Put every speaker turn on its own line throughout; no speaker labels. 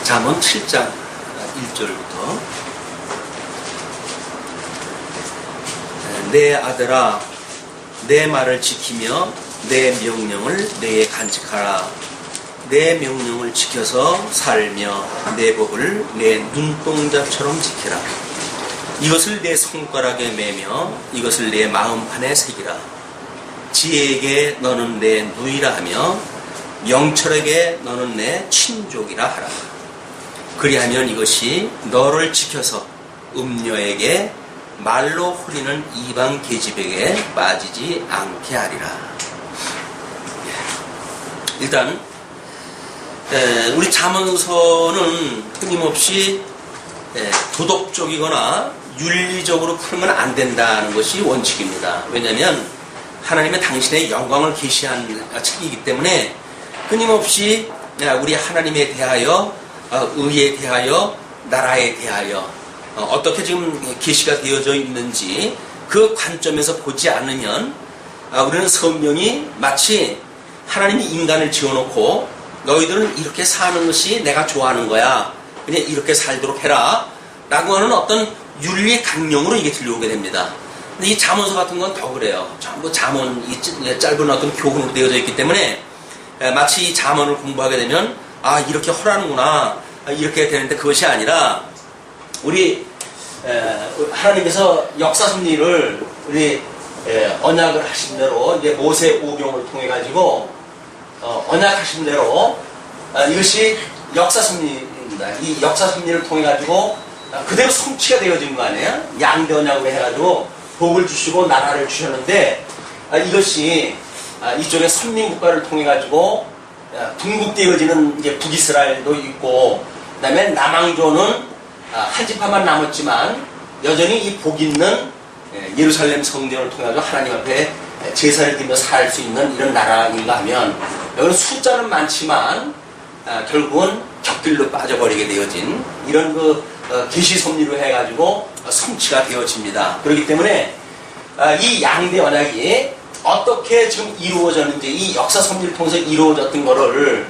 잠언 7장 1절부터 내 아들아 내 말을 지키며 내 명령을 내에 간직하라. 내 명령을 지켜서 살며 내 법을 내 눈동자처럼 지키라. 이것을 내 손가락에 매며 이것을 내 마음판에 새기라. 지혜에게 너는 내 누이라 하며 명철에게 너는 내 친족이라 하라. 그리하면 이것이 너를 지켜서 음녀에게 말로 후리는 이방 계집에게 빠지지 않게 하리라. 일단 우리 잠언서는 끊임없이 도덕적이거나 윤리적으로 풀면 안 된다는 것이 원칙입니다. 왜냐하면 하나님의 당신의 영광을 계시한 책이기 때문에 끊임없이 우리 하나님에 대하여, 의에 대하여, 나라에 대하여 어떻게 지금 계시가 되어져 있는지 그 관점에서 보지 않으면 우리는 성경이 마치 하나님이 인간을 지어놓고 너희들은 이렇게 사는 것이 내가 좋아하는 거야, 그냥 이렇게 살도록 해라 라고 하는 어떤 윤리 강령으로 이게 들려오게 됩니다. 근데 이 잠언서 같은 건 더 그래요. 전부 잠언, 이 짧은 어떤 교훈으로 되어져 있기 때문에 마치 이 잠언을 공부하게 되면 이렇게 허라는구나, 이렇게 되는데 그것이 아니라 우리 하나님께서 역사 섭리를 우리 언약을 하신 대로 이제 모세 오병을 통해 가지고 언약하신 대로 이것이 역사 섭리입니다. 이 역사 섭리를 통해 가지고 그대로 성취가 되어진 거 아니에요? 양대 언약으로 해가지고 복을 주시고 나라를 주셨는데 이것이 이쪽에 선민국가를 통해 가지고 분국되어지는 이제 북이스라엘도 있고, 그다음에 남왕조는 한 지파만 남았지만 여전히 이 복 있는 예루살렘 성전을 통해 가지고 하나님 앞에 제사를 드리며 살 수 있는 이런 나라인가 하면, 여기는 숫자는 많지만 결국은 격길로 빠져버리게 되어진 이런 계시 섭리로 해가지고 성취가 되어집니다. 그렇기 때문에 이 양대 언약이 어떻게 지금 이루어졌는지, 이 역사 섭리를 통해서 이루어졌던 거를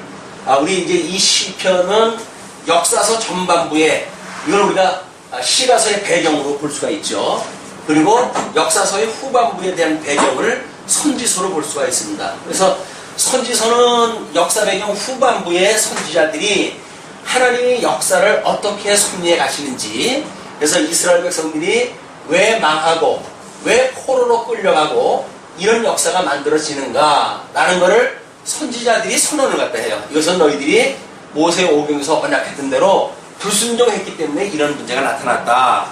우리 이제 이 시편은 역사서 전반부에, 이걸 우리가 시가서의 배경으로 볼 수가 있죠. 그리고 역사서의 후반부에 대한 배경을 선지서로 볼 수가 있습니다. 그래서 선지서는 역사 배경 후반부에 선지자들이 하나님의 역사를 어떻게 섭리해 가시는지, 그래서 이스라엘 백성들이 왜 망하고 왜 포로로 끌려가고 이런 역사가 만들어지는가 라는 것을 선지자들이 선언을 갖다 해요. 이것은 너희들이 모세 오경에서 언약했던 대로 불순종했기 때문에 이런 문제가 나타났다.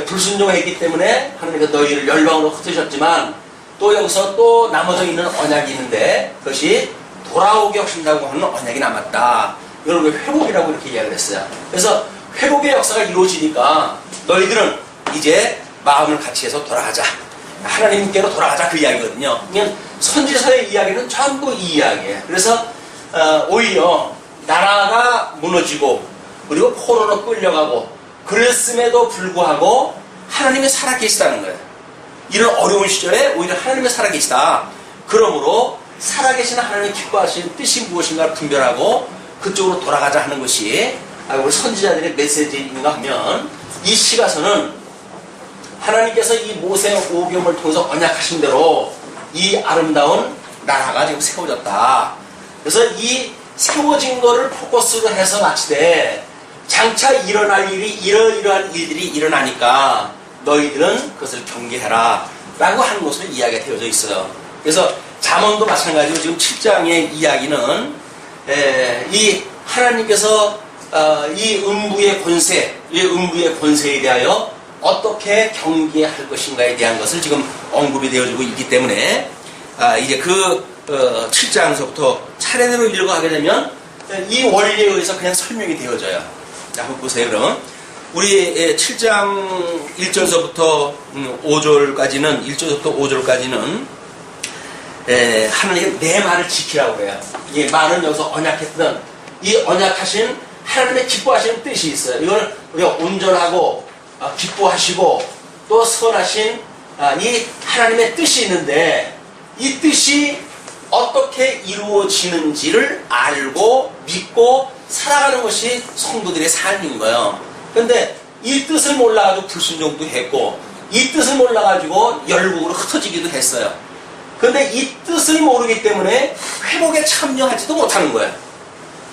불순종했기 때문에 하나님께서 너희를 열방으로 흩으셨지만 또 여기서 또 나머져 있는 언약이 있는데 그것이 돌아오게 하신다고 하는 언약이 남았다. 이걸 우리가 회복이라고 이렇게 이야기를 했어요. 그래서 회복의 역사가 이루어지니까 너희들은 이제 마음을 같이 해서 돌아가자, 하나님께로 돌아가자, 그 이야기거든요. 그냥 선지서의 이야기는 전부 이 이야기예요. 그래서 오히려 나라가 무너지고 그리고 포로로 끌려가고 그랬음에도 불구하고 하나님이 살아계시다는 거예요. 이런 어려운 시절에 오히려 하나님이 살아계시다. 그러므로 살아계신 하나님이 기뻐하시는 뜻이 무엇인가를 분별하고 그쪽으로 돌아가자 하는 것이 우리 선지자들의 메시지인가 하면, 이 시가서는 하나님께서 이 모세 오경을 통해서 언약하신 대로 이 아름다운 나라가 지금 세워졌다. 그래서 이 세워진 거를 포커스로 해서 마치되 장차 일어날 일이 이러이러한 일들이 일어나니까 너희들은 그것을 경계해라 라고 하는 것으로 이야기가 되어져 있어요. 그래서 잠언도 마찬가지로 지금 7장의 이야기는 이 하나님께서 이 음부의 권세에 대하여 어떻게 경계할 것인가에 대한 것을 지금 언급이 되어지고 있기 때문에 이제 그 7장서부터 차례대로 읽어가게 되면 이 원리에 의해서 그냥 설명이 되어져요. 자, 한번 보세요. 그럼 우리 7장 1절서부터 5절까지는 1절부터 5절까지는 하나님이 내 말을 지키라고 해요. 이 말은 여기서 언약했던 이 언약하신 하나님의 기뻐하시는 뜻이 있어요. 이걸 우리가 온전하고 기뻐하시고 또 선하신 이 하나님의 뜻이 있는데, 이 뜻이 어떻게 이루어지는지를 알고 믿고 살아가는 것이 성도들의 삶인 거예요. 근데 이 뜻을 몰라가지고 불순종도 했고 이 뜻을 몰라가지고 열국으로 흩어지기도 했어요. 근데 이 뜻을 모르기 때문에 회복에 참여하지도 못하는 거예요.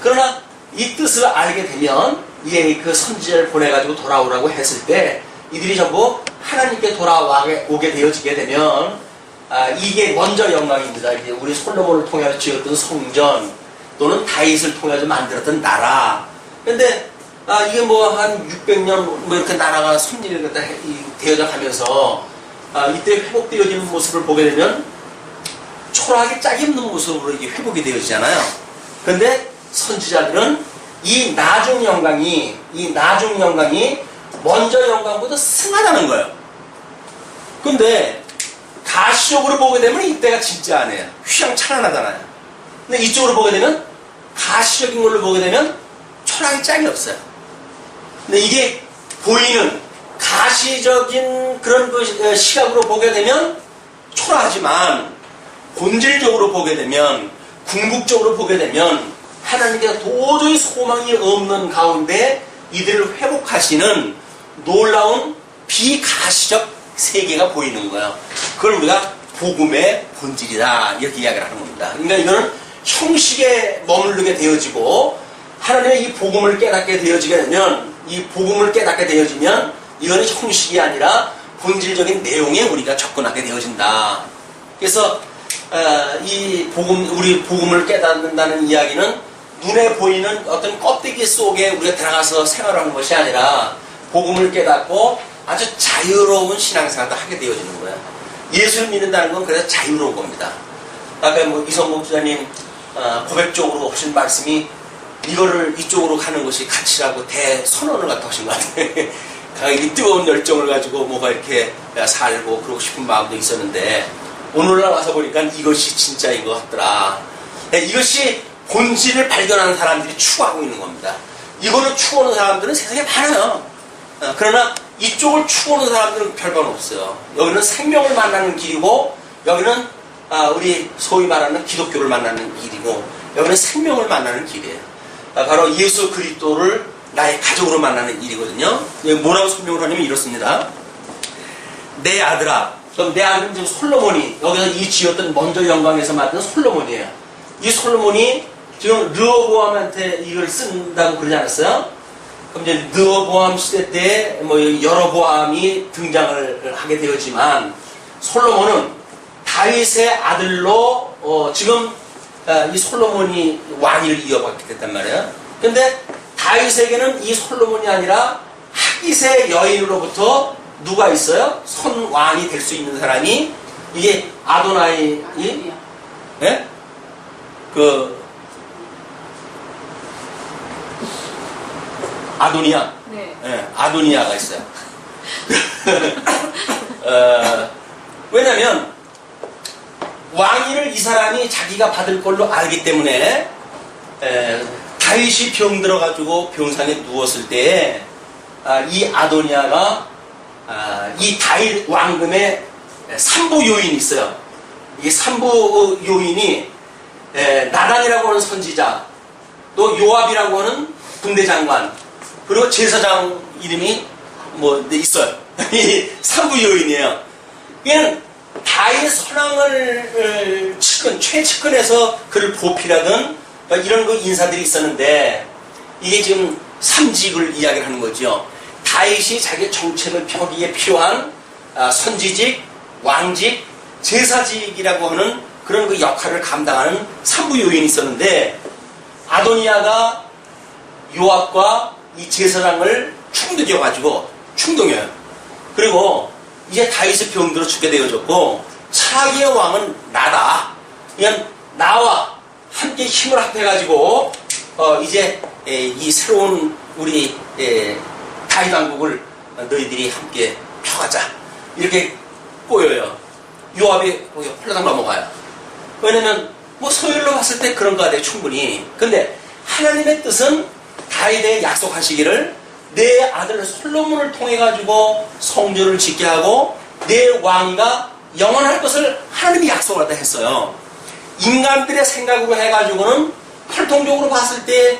그러나 이 뜻을 알게 되면 이게 그 선지자를 보내가지고 돌아오라고 했을 때 이들이 전부 하나님께 돌아오게 되어지게 되면 이게 먼저 영광입니다. 이제 우리 솔로몬을 통해서 지었던 성전 또는 다윗을 통해서 만들었던 나라. 근데 이게 뭐 한 600년 뭐 이렇게 나라가 섭리를 되어져 가면서 이때 회복되어지는 모습을 보게 되면 초라하게 짝이 없는 모습으로 이게 회복이 되어지잖아요. 근데 선지자들은 이 나중 영광이 먼저 영광보다 승하다는 거예요. 근데 가시적으로 보게 되면 이때가 진짜 아니에요. 휘황찬란하잖아요. 근데 이쪽으로 보게 되면 가시적인 걸로 보게 되면 초라하게 짝이 없어요. 근데 이게 보이는 가시적인 그런 그 시각으로 보게 되면 초라하지만 본질적으로 보게 되면 궁극적으로 보게 되면 하나님께서 도저히 소망이 없는 가운데 이들을 회복하시는 놀라운 비가시적 세계가 보이는 거예요. 그걸 우리가 복음의 본질이다 이렇게 이야기를 하는 겁니다. 그러니까 이거는 형식에 머무르게 되어지고 하나님의 이 복음을 깨닫게 되어지면 이거는 형식이 아니라 본질적인 내용에 우리가 접근하게 되어진다. 그래서 우리 복음을 깨닫는다는 이야기는 눈에 보이는 어떤 껍데기 속에 우리가 들어가서 생활하는 것이 아니라 복음을 깨닫고 아주 자유로운 신앙생활도 하게 되어지는 거예요. 예수를 믿는다는 건 그래서 자유로운 겁니다. 아까 뭐 이성복 주자님 고백적으로 하신 말씀이 이거를 이쪽으로 가는 것이 가치라고 대선언을 갖다 하신 것 같아요. 이 뜨거운 열정을 가지고 뭐가 이렇게 살고 그러고 싶은 마음도 있었는데 오늘날 와서 보니까 이것이 진짜인 것 같더라. 이것이 본질을 발견하는 사람들이 추구하고 있는 겁니다. 이거를 추구하는 사람들은 세상에 많아요. 그러나 이쪽을 추구하는 사람들은 별반 없어요. 여기는 생명을 만나는 길이고 여기는 우리 소위 말하는 기독교를 만나는 길이고 여기는 생명을 만나는 길이에요. 바로 예수 그리스도를 나의 가족으로 만나는 일이거든요. 뭐라고 설명을 하냐면 이렇습니다. 내 아들아. 그럼 내 아들은 지금 솔로몬이 여기서 이 지었던 먼저 영광에서 맡은 솔로몬이에요. 이 솔로몬이 지금 르호보암한테 이걸 쓴다고 그러지 않았어요? 그럼 이제 르호보암 시대 때 뭐 여로보암이 등장을 하게 되었지만 솔로몬은 다윗의 아들로 지금 이 솔로몬이 왕위를 이어받게 됐단 말이에요. 근데 다윗에게는 이 솔로몬이 아니라 하깃의 여인으로부터 누가 있어요? 선왕이 될 수 있는 사람이 이게 아도나이 예? 아도니아.
네.
예, 아도니아가 있어요. 왜냐면 왕위를 이 사람이 자기가 받을 걸로 알기 때문에 다윗이 병들어가지고 병상에 누웠을 때에 이 아도니아가 이 다윗 왕금의 3부 요인이 있어요. 이 3부 요인이 나단이라고 하는 선지자, 또 요압이라고 하는 군대장관, 그리고 제사장 이름이 뭐 있어요. 이 3부 요인이에요. 이는 다윗 선왕을 최측근에서 그를 보필하던 이런 그 인사들이 있었는데 이게 지금 3직을 이야기를 하는 거죠. 다윗이 자기 정책을 펴기에 필요한 선지직, 왕직, 제사직이라고 하는 그런 그 역할을 감당하는 3부 요인이 있었는데 아도니아가 요압과 이 제사장을 충동해요. 그리고 이제 다윗이 병들어 죽게 되어졌고 차기의 왕은 나다. 그냥 나와 함께 힘을 합해가지고 이제 이 새로운 우리 다윗 왕국을 너희들이 함께 펴가자 이렇게 꼬여요. 요압이 홀라당 넘어가요. 왜냐면 뭐 서열로 봤을 때 그런 거 같아요. 충분히. 근데 하나님의 뜻은 다윗에게 약속하시기를 내 아들 솔로몬을 통해 가지고 성전을 짓게 하고 내 왕위가 영원할 것을 하나님이 약속을 했어요. 인간들의 생각으로 해가지고는 전통적으로 봤을 때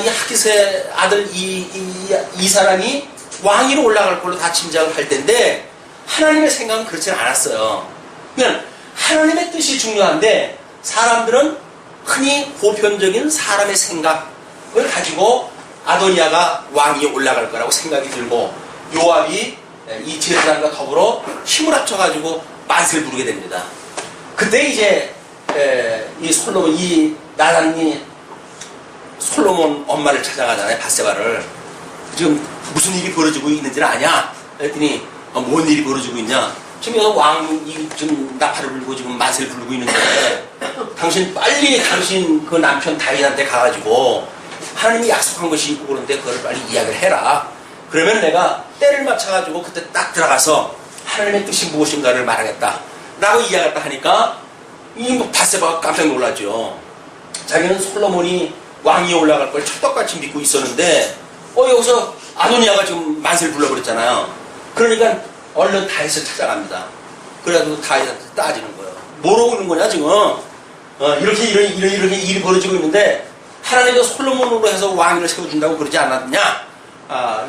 이 하깃의 아들 이 사람이 왕위로 올라갈 걸로 다 짐작을 할 텐데 하나님의 생각은 그렇지는 않았어요. 그러니까 하나님의 뜻이 중요한데 사람들은 흔히 보편적인 사람의 생각을 가지고 아도니아가 왕위에 올라갈 거라고 생각이 들고 요압이 이 제사장과 더불어 힘을 합쳐가지고 만세를 부르게 됩니다. 그때 이제 이 솔로몬 이 나단이 솔로몬 엄마를 찾아가잖아요. 밧세바를. 지금 무슨 일이 벌어지고 있는지는 아냐? 그랬더니 뭔 일이 벌어지고 있냐? 지금 여기 왕이 지금 나팔을 불고 지금 만세를 부르고 있는데 당신 빨리 당신 그 남편 다윗한테 가가지고 하나님이 약속한 것이 있고 그런데 그걸 빨리 이야기를 해라. 그러면 내가 때를 맞춰가지고 그때 딱 들어가서 하나님의 뜻이 무엇인가를 말하겠다. 라고 이야기를 하니까 이 밧세바가 깜짝 놀랐죠. 자기는 솔로몬이 왕위에 올라갈 걸 철떡같이 믿고 있었는데 여기서 아도니아가 지금 만세를 불러버렸잖아요. 그러니까 얼른 다윗을 찾아갑니다. 그래가지고 다윗한테 따지는 거예요. 뭐라고 있는 거냐 지금? 이렇게 일이 벌어지고 있는데 하나님께서 솔로몬으로 해서 왕위를 세워준다고 그러지 않았냐?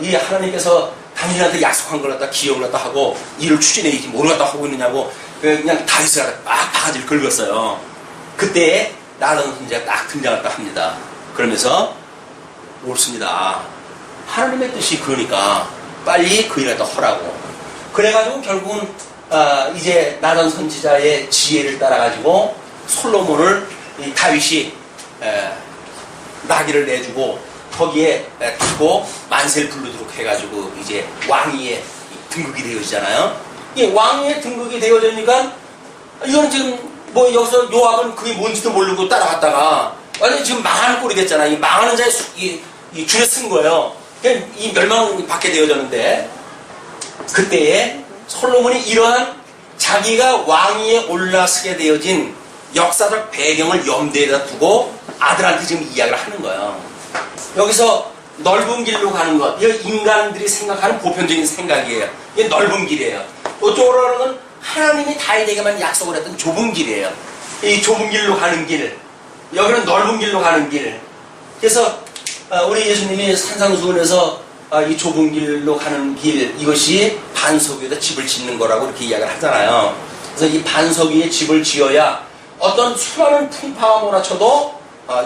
이 하나님께서 당신한테 약속한 걸 갖다 기억을 갖다 하고 일을 추진해야지 뭘 갖다 하고 있느냐고 그냥 다윗을 막 바가지를 긁었어요. 그때 나단 선지자가 딱 등장을 딱 합니다. 그러면서 옳습니다. 하나님의 뜻이 그러니까 빨리 그 일을 갖다 하라고. 그래가지고 결국은 이제 나단 선지자의 지혜를 따라가지고 솔로몬을 이 다윗이 나귀를 내주고 거기에 타고 만세를 부르도록 해가지고 이제 왕위에 등극이 되어지잖아요. 이 왕위에 등극이 되어지니까 이건 지금 뭐 여기서 요압은 그게 뭔지도 모르고 따라갔다가 완전히 지금 망하는 꼴이 됐잖아. 이 망하는 자의 이 줄에 쓴 거예요. 이 멸망을 받게 되어졌는데 그때에 솔로몬이 이러한 자기가 왕위에 올라서게 되어진 역사적 배경을 염두에다 두고 아들한테 지금 이야기를 하는 거예요. 여기서 넓은 길로 가는 것, 이거 인간들이 생각하는 보편적인 생각이에요. 이게 넓은 길이에요. 이쪽으로 가는 건 하나님이 다윗에게만 약속을 했던 좁은 길이에요. 이 좁은 길로 가는 길, 여기는 넓은 길로 가는 길. 그래서 우리 예수님이 산상수훈에서 이 좁은 길로 가는 길, 이것이 반석 위에다 집을 짓는 거라고 이렇게 이야기를 하잖아요. 그래서 이 반석 위에 집을 지어야 어떤 수많은 풍파가 몰아쳐도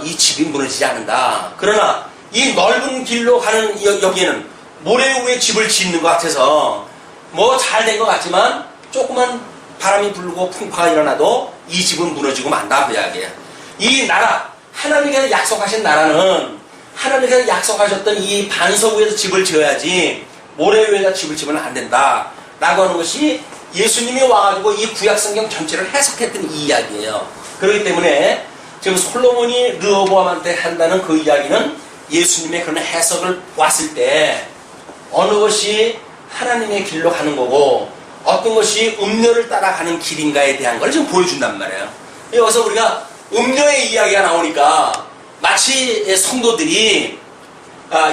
이 집이 무너지지 않는다. 그러나 이 넓은 길로 가는 여기에는 모래 위에 집을 짓는 것 같아서 뭐 잘 된 것 같지만 조그만 바람이 불고 풍파가 일어나도 이 집은 무너지고 만다 그 이야기예요. 이 나라, 하나님께서 약속하신 나라는 하나님께서 약속하셨던 이 반석 위에서 집을 지어야지 모래 위에다 집을 지으면 안 된다 라고 하는 것이 예수님이 와가지고 이 구약성경 전체를 해석했던 이 이야기예요. 그렇기 때문에 지금 솔로몬이 르호보암한테 한다는 그 이야기는 예수님의 그런 해석을 봤을 때 어느 것이 하나님의 길로 가는 거고 어떤 것이 음료를 따라가는 길인가에 대한 걸 지금 보여준단 말이에요. 여기서 우리가 음료의 이야기가 나오니까 마치 성도들이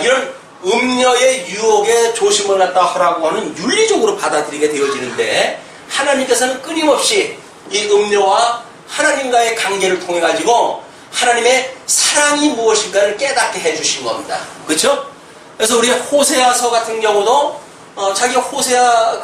이런 음료의 유혹에 조심을 갖다 하라고 하는 윤리적으로 받아들이게 되어지는데 하나님께서는 끊임없이 이 음료와 하나님과의 관계를 통해 가지고 하나님의 사랑이 무엇인가를 깨닫게 해주신 겁니다. 그렇죠? 그래서 우리 호세아서 같은 경우도 자기 호세아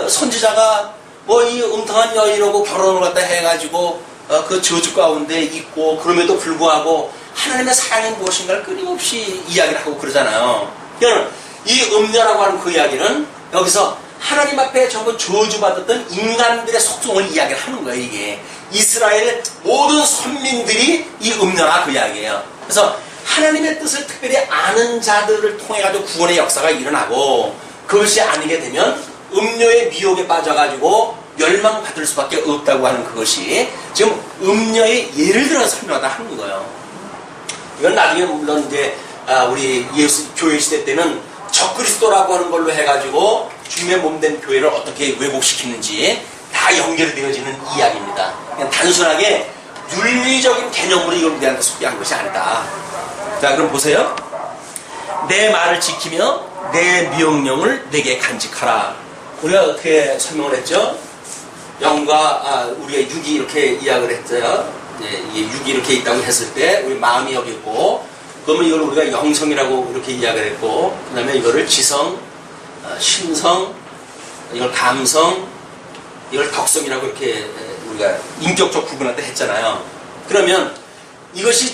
선지자가 뭐 이 음탕한 여인하고 결혼을 갖다 해가지고 그 저주 가운데 있고 그럼에도 불구하고 하나님의 사랑이 무엇인가를 끊임없이 이야기를 하고 그러잖아요. 그러니까 이 음녀라고 하는 그 이야기는 여기서 하나님 앞에 전부 저주받았던 인간들의 속성을 이야기를 하는 거예요. 이게 이스라엘 모든 선민들이 이 음녀라 그 이야기예요. 그래서 하나님의 뜻을 특별히 아는 자들을 통해 가지고 구원의 역사가 일어나고 그것이 아니게 되면 음녀의 미혹에 빠져가지고 멸망받을 수밖에 없다고 하는 그것이 지금 음녀의 예를 들어서 설명하다 하는 거예요. 이건 나중에 물론 이제 우리 예수 교회 시대 때는 적그리스도라고 하는 걸로 해가지고 주님의 몸된 교회를 어떻게 왜곡시키는지 다 연결이 되어지는 이야기입니다. 그냥 단순하게 윤리적인 개념으로 이걸 대한 소개한 것이 아니다. 자, 그럼 보세요. 내 말을 지키며 내 명령을 내게 간직하라. 우리가 어떻게 설명을 했죠? 영과 우리의 육이 이렇게 이야기를 했어요. 이게 육이 이렇게 있다고 했을 때 우리 마음이 여기 있고, 그러면 이걸 우리가 영성이라고 이렇게 이야기를 했고, 그 다음에 이거를 지성, 심성, 이걸 감성, 이걸 덕성이라고 이렇게 우리가 인격적 구분할 때 했잖아요. 그러면 이것이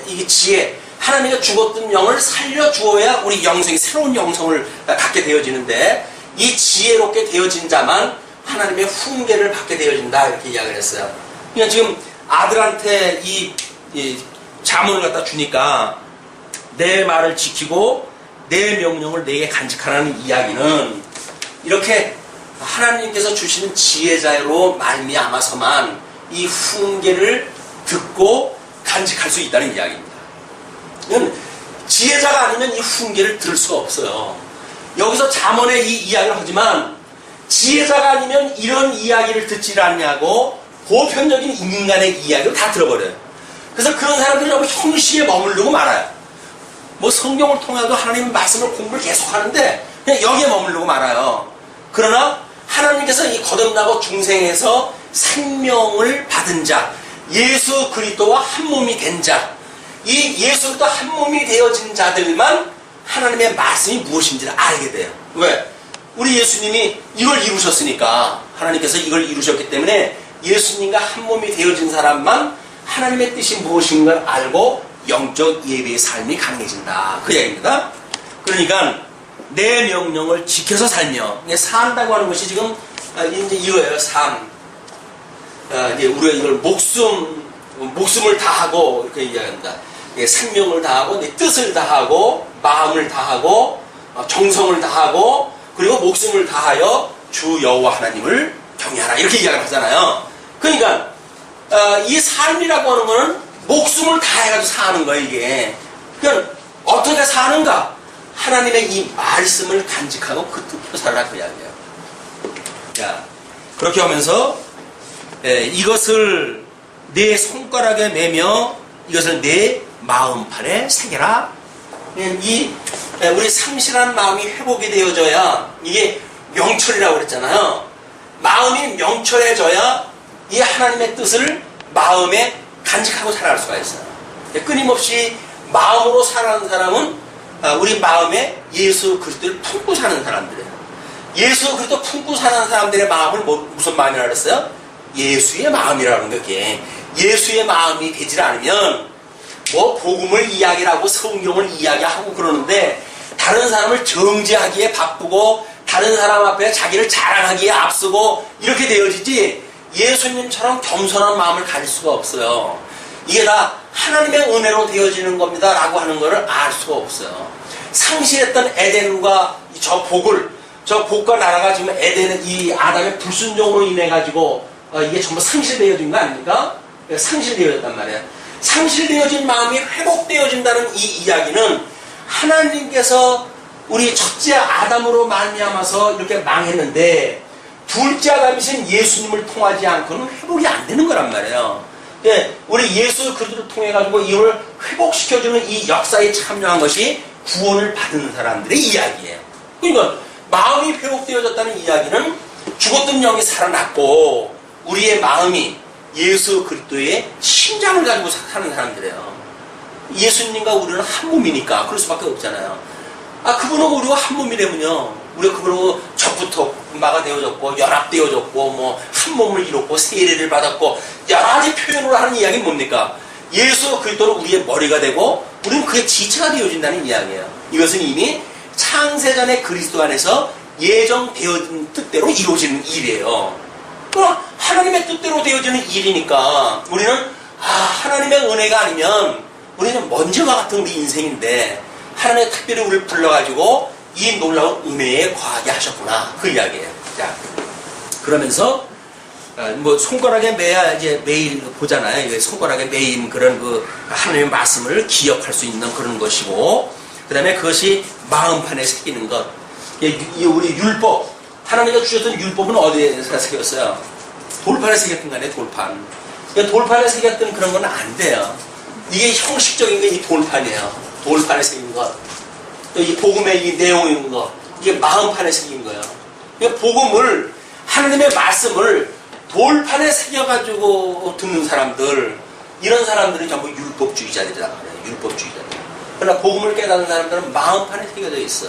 이게 지혜, 하나님의 죽었던 영을 살려주어야 우리 영성이 새로운 영성을 갖게 되어지는데, 이 지혜롭게 되어진 자만 하나님의 훈계를 받게 되어진다, 이렇게 이야기를 했어요. 그러니까 지금 아들한테 이 자문을 갖다 주니까 내 말을 지키고 내 명령을 내게 간직하라는 이야기는, 이렇게 하나님께서 주시는 지혜자로 말미암아서만 이 훈계를 듣고 간직할 수 있다는 이야기입니다. 지혜자가 아니면 이 훈계를 들을 수가 없어요. 여기서 잠언의 이 이야기를 하지만, 지혜자가 아니면 이런 이야기를 듣지 않냐고 보편적인 인간의 이야기를 다 들어버려요. 그래서 그런 사람들이 너무 형식에 머무르고 말아요. 뭐 성경을 통해도 하나님의 말씀을 공부를 계속 하는데 그냥 여기에 머무르고 말아요. 그러나 하나님께서 이 거듭나고 중생에서 생명을 받은 자, 예수 그리스도와 한 몸이 된 자, 이 예수 그리스도 한 몸이 되어진 자들만 하나님의 말씀이 무엇인지를 알게 돼요. 왜? 우리 예수님이 이걸 이루셨으니까, 하나님께서 이걸 이루셨기 때문에 예수님과 한 몸이 되어진 사람만 하나님의 뜻이 무엇인가를 알고 영적 예배의 삶이 강해진다, 그 얘기입니다. 그러니까 내 명령을 지켜서 살며, 산다고 하는 것이 지금 이제 이거예요. 삶. 이제 우리가 이걸 목숨을 다하고 이렇게 이야기합니다. 생명을 다하고, 내 뜻을 다하고, 마음을 다하고, 정성을 다하고, 그리고 목숨을 다하여 주 여호와 하나님을 경외하라, 이렇게 이야기를 하잖아요. 그러니까 이 삶이라고 하는 거는 목숨을 다해가지고 사는 거예요, 이게. 그러니까 어떻게 사는가? 하나님의 이 말씀을 간직하고 그 뜻대로 살라, 그 이야기예요. 자, 그렇게 하면서 이것을 내 손가락에 매며 이것을 내 마음판에 새겨라. 우리 상실한 마음이 회복이 되어져야, 이게 명철이라고 그랬잖아요. 마음이 명철해져야 이 하나님의 뜻을 마음에 간직하고 살아갈 수가 있어요. 끊임없이 마음으로 살아가는 사람은 우리 마음에 예수 그리스도를 품고 사는 사람들이에요. 예수 그리스도 품고 사는 사람들의 마음을 무슨 마음이라고 그랬어요? 예수의 마음이라는 거게. 예수의 마음이 되질 않으면 뭐 복음을 이야기하고 성경을 이야기하고 그러는데, 다른 사람을 정죄하기에 바쁘고 다른 사람 앞에 자기를 자랑하기에 앞서고 이렇게 되어지지, 예수님처럼 겸손한 마음을 가질 수가 없어요. 이게 다 하나님의 은혜로 되어지는 겁니다 라고 하는 것을 알 수가 없어요. 상실했던 에덴과 저 복과 나라가 지금 에덴의 이 아담의 불순종으로 인해 가지고 이게 전부 상실되어진 거 아닙니까? 상실되어졌단 말이에요. 상실되어진 마음이 회복되어진다는 이 이야기는, 하나님께서 우리 첫째 아담으로 말미암아서 이렇게 망했는데 둘째 아담이신 예수님을 통하지 않고는 회복이 안 되는 거란 말이에요. 우리 예수 그리스도를 통해 가지고 이걸 회복시켜주는 이 역사에 참여한 것이 구원을 받은 사람들의 이야기예요. 그러니까 마음이 회복되어졌다는 이야기는 죽었던 영이 살아났고 우리의 마음이 예수 그리스도의 심장을 가지고 사는 사람들이에요. 예수님과 우리는 한 몸이니까 그럴 수밖에 없잖아요. 그분하고 우리가 한 몸이라면요, 우리가 그분하고 적부터 마가 되어졌고 연합되어졌고 뭐 한 몸을 이뤘고 세례를 받았고 여러 가지 표현으로 하는 이야기는 뭡니까? 예수 그리스도는 우리의 머리가 되고 우리는 그의 지체가 되어진다는 이야기예요. 이것은 이미 창세전의 그리스도 안에서 예정되어진 뜻대로 이루어지는 일이에요. 그럼 하나님의 뜻대로 되어지는 일이니까 우리는 하나님의 은혜가 아니면 우리는 먼저와 같은 우리 인생인데, 하나님의 특별히 우리를 불러가지고 이 놀라운 은혜에 과하게 하셨구나, 그 이야기예요. 자, 그러면서 뭐 손가락에 매야 이제 매일 보잖아요. 손가락에 매인 그런 그 하나님의 말씀을 기억할 수 있는 그런 것이고, 그 다음에 그것이 마음판에 새기는 것. 우리 율법, 하나님께서 주셨던 율법은 어디에 새겼어요? 돌판에 새겼던 거 아니에요, 돌판. 돌판에 새겼던 그런 건 안 돼요. 이게 형식적인 게 이 돌판이에요. 돌판에 새긴 것. 또 이 복음의 이 내용인 것. 이게 마음판에 새긴 거예요. 복음을, 하나님의 말씀을 돌판에 새겨가지고 듣는 사람들, 이런 사람들은 전부 율법주의자들이란 말이에요. 율법주의자들. 그러나 복음을 깨닫는 사람들은 마음판에 새겨져 있어.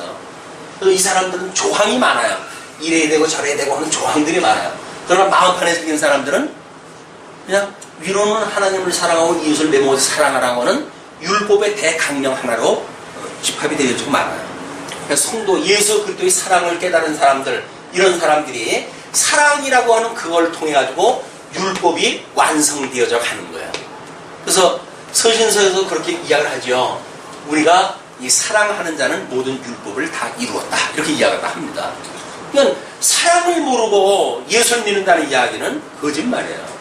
그래서 이 사람들은 조항이 많아요. 이래야 되고 저래야 되고 하는 조항들이 많아요. 그러나 마음판에 새긴 사람들은 그냥 위로는 하나님을 사랑하고 이웃을 내 몸을 사랑하라고 하는 율법의 대강령 하나로 집합이 되어지고 말아요. 그래서 성도 예수 그리스도의 사랑을 깨달은 사람들, 이런 사람들이 사랑이라고 하는 그걸 통해 가지고 율법이 완성되어져 가는 거예요. 그래서 서신서에서 그렇게 이야기를 하죠. 우리가 이 사랑하는 자는 모든 율법을 다 이루었다, 이렇게 이야기를 합니다. 그러니까 사랑을 모르고 예수를 믿는다는 이야기는 거짓말이에요.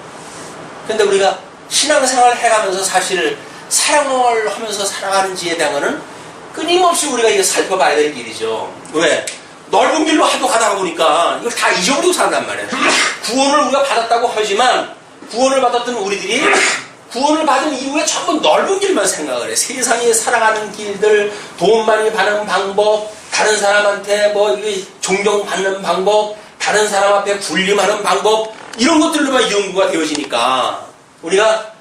그런데 우리가 신앙생활을 해가면서 사실 사랑을 하면서 살아가는지에 대한 거는 끊임없이 우리가 이거 살펴봐야 될 일이죠. 왜? 넓은 길로 하도 가다가 보니까 이걸 다 잊어버리고 산단 말이에요. 구원을 우리가 받았다고 하지만 구원을 받았던 우리들이 구원을 받은 이후에 전부 넓은 길만 생각을 해. 세상에 살아가는 길들, 돈 많이 받는 방법, 다른 사람한테 뭐 존경받는 방법, 다른 사람 앞에 군림하는 방법, 이런 것들로만 연구가 되어지니까 우리가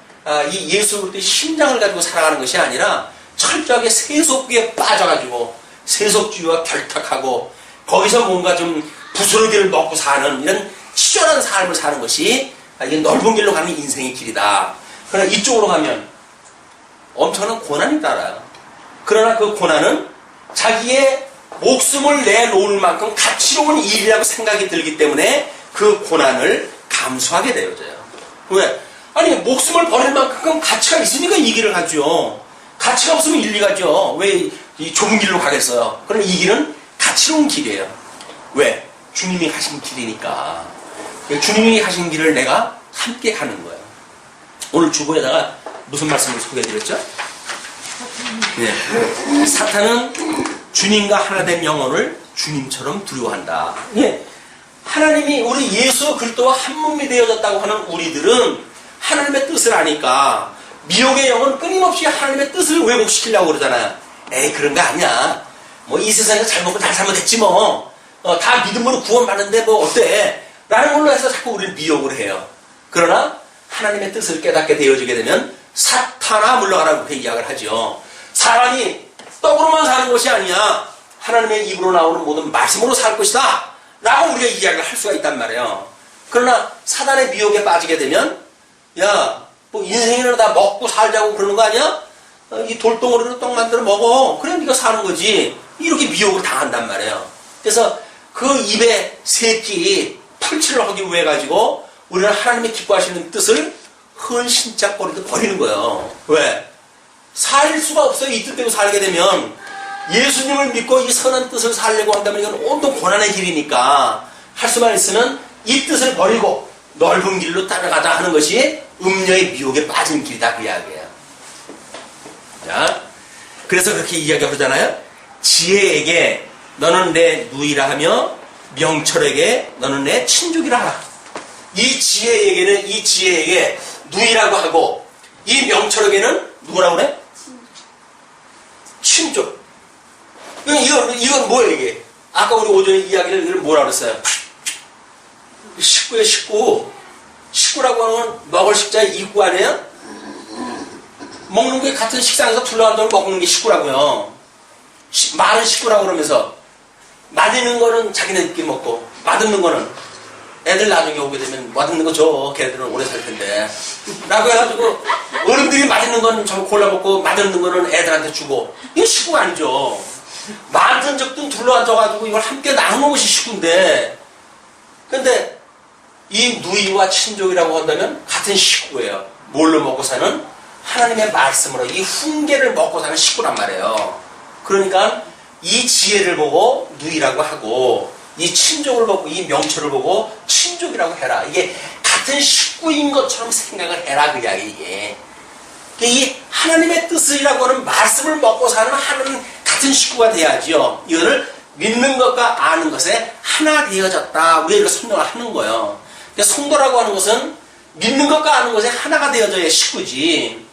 이 예수 그리스도의 심장을 가지고 살아가는 것이 아니라 철저하게 세속주의에 빠져가지고 세속주의와 결탁하고 거기서 뭔가 좀 부스러기를 먹고 사는 이런 치열한 삶을 사는 것이 이게 넓은 길로 가는 인생의 길이다. 그러나 이쪽으로 가면 엄청난 고난이 따라요. 그러나 그 고난은 자기의 목숨을 내놓을 만큼 가치로운 일이라고 생각이 들기 때문에 그 고난을 감수하게 되어져요. 왜? 아니 목숨을 버릴 만큼 가치가 있으니까 이 길을 가죠. 가치가 없으면 일 가죠. 왜 이 좁은 길로 가겠어요? 그럼 이 길은 가치로운 길이에요. 왜? 주님이 하신 길이니까. 주님이 하신 길을 내가 함께 가는 거예요. 오늘 주보에다가 무슨 말씀을 소개해드렸죠? 네. 사탄은 주님과 하나 된 영혼을 주님처럼 두려워한다. 예. 하나님이 우리 예수 그리스도와 한 몸이 되어졌다고 하는 우리들은 하나님의 뜻을 아니까 미혹의 영은 끊임없이 하나님의 뜻을 왜곡시키려고 그러잖아요. 에이 그런 거 아니야. 뭐 이 세상에서 잘 먹고 잘 살면 됐지 뭐. 다 믿음으로 구원받는데 뭐 어때? 라는 걸로 해서 자꾸 우리를 미혹을 해요. 그러나 하나님의 뜻을 깨닫게 되어지게 되면 사탄아 물러가라고 그렇게 이야기를 하죠. 사람이 떡으로만 사는 것이 아니야. 하나님의 입으로 나오는 모든 말씀으로 살 것이다 라고 우리가 이야기를 할 수가 있단 말이에요. 그러나 사단의 미혹에 빠지게 되면 야, 뭐 인생이나 다 먹고 살자고 그러는 거 아니야? 이 돌덩어리로 떡 만들어 먹어. 그래 네가 사는 거지. 이렇게 미혹을 당한단 말이에요. 그래서 그 입에 새끼 풀칠을 하기 위해 가지고 우리는 하나님의 기뻐하시는 뜻을 헌신짝거리도 버리는 거예요. 왜? 살 수가 없어요. 이 뜻대로 살게 되면 예수님을 믿고 이 선한 뜻을 살려고 한다면 이건 온통 고난의 길이니까 할 수만 있으면 이 뜻을 버리고 넓은 길로 따라가자 하는 것이 음녀의 미혹에 빠진 길이다 그 이야기예요. 자, 그래서 그렇게 이야기하잖아요. 지혜에게 너는 내 누이라 하며 명철에게 너는 내 친족이라 하라. 이 지혜에게 누이라고 하고 이 명철에게는 누구라고 그래? 친족. 이건 뭐예요 이게? 아까 우리 오전에 이야기를 이걸 뭐라 그랬어요? 식구예요 식구. 식구라고 하는 먹을 식자의 입구 아니에요? 먹는 게 같은 식상에서 둘러앉아 먹는 게 식구라고요. 많은 식구라고 그러면서 맛있는 거는 자기네들끼리 먹고 맛없는 거는 애들 나중에 오게 되면 맛없는 거 줘. 걔네들은 오래 살 텐데 라고 해가지고 어른들이 맛있는 건 좀 골라 먹고 맛없는 거는 애들한테 주고 이거 식구가 아니죠. 많든 적든 둘러앉아가지고 이걸 함께 나누는 것이 식구인데 근데 이 누이와 친족이라고 한다면 같은 식구예요. 뭘로 먹고 사는? 하나님의 말씀으로 이 훈계를 먹고 사는 식구란 말이에요. 그러니까 이 지혜를 보고 누이라고 하고 이 친족을 보고 이 명철을 보고 친족이라고 해라. 이게 같은 식구인 것처럼 생각을 해라 그 이야기 이게. 이 하나님의 뜻이라고 하는 말씀을 먹고 사는 하나님 같은 식구가 돼야지요. 이거를 믿는 것과 아는 것에 하나 되어졌다. 우리가 이렇게 설명을 하는 거예요. 그러니까 성도라고 하는 것은 믿는 것과 아는 것에 하나가 되어져야 식구지.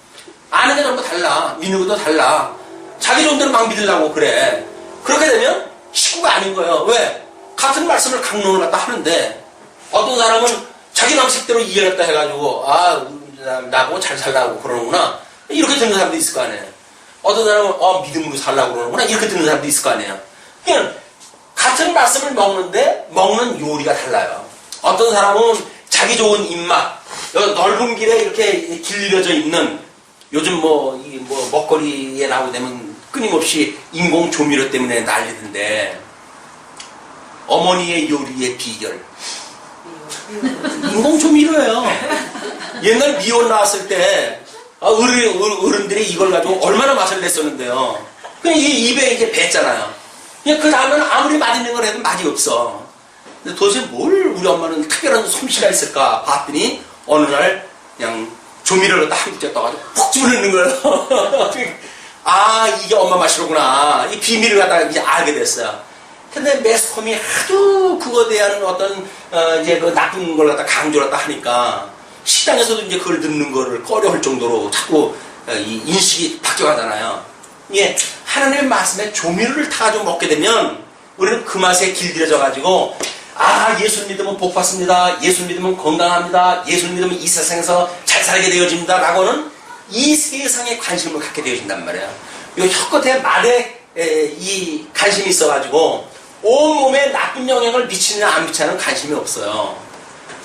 아는 게 전부 달라. 믿는 것도 달라. 자기 정도는 막 믿으려고 그래. 그렇게 되면 식구가 아닌 거예요. 왜? 같은 말씀을 강론을 갖다 하는데 어떤 사람은
자기 방식대로 이해했다 해가지고, 나보고 잘 살라고 그러는구나. 이렇게 듣는 사람도 있을 거 아니에요. 어떤 사람은, 믿음으로 살라고 그러는구나. 이렇게 듣는 사람도 있을 거 아니에요. 그냥, 같은 말씀을 먹는데, 먹는 요리가 달라요. 어떤 사람은 자기 좋은 입맛, 넓은 길에 이렇게 길들여져 있는, 요즘 먹거리에 나오되면 끊임없이 인공 조미료 때문에 난리던데, 어머니의 요리의 비결. 인공 조미료예요. 옛날 미원 나왔을 때, 어른들이 이걸 가지고 얼마나 맛을 냈었는데요. 그냥 이게 입에 이제 뱄잖아요. 그냥 그 다음에는 아무리 맛있는 걸 해도 맛이 없어. 근데 도대체 뭘 우리 엄마는 특별한 솜씨가 있을까 봤더니 어느 날 그냥 조미료를 딱 한 국자 떠가지고 푹 집어넣는 거예요. 이게 엄마 맛이로구나. 이 비밀을 갖다가 이제 알게 됐어요. 근데 매스컴이 하도 그거에 대한 어떤 이제 그 나쁜 걸 갖다 강조를 갖다 하니까 식당에서도 이제 그걸 듣는 거를 꺼려할 정도로 자꾸 이 인식이 바뀌어가잖아요. 이게 하나님의 말씀에 조미료를 타가지고 먹게 되면 우리는 그 맛에 길들여져가지고 예수 믿으면 복 받습니다. 예수 믿으면 건강합니다. 예수 믿으면 이 세상에서 잘 살게 되어집니다. 라고는 이 세상에 관심을 갖게 되어진단 말이에요. 이 혀끝에 말에 이 관심이 있어가지고 온몸에 나쁜 영향을 미치느냐 안 미치느냐는 관심이 없어요.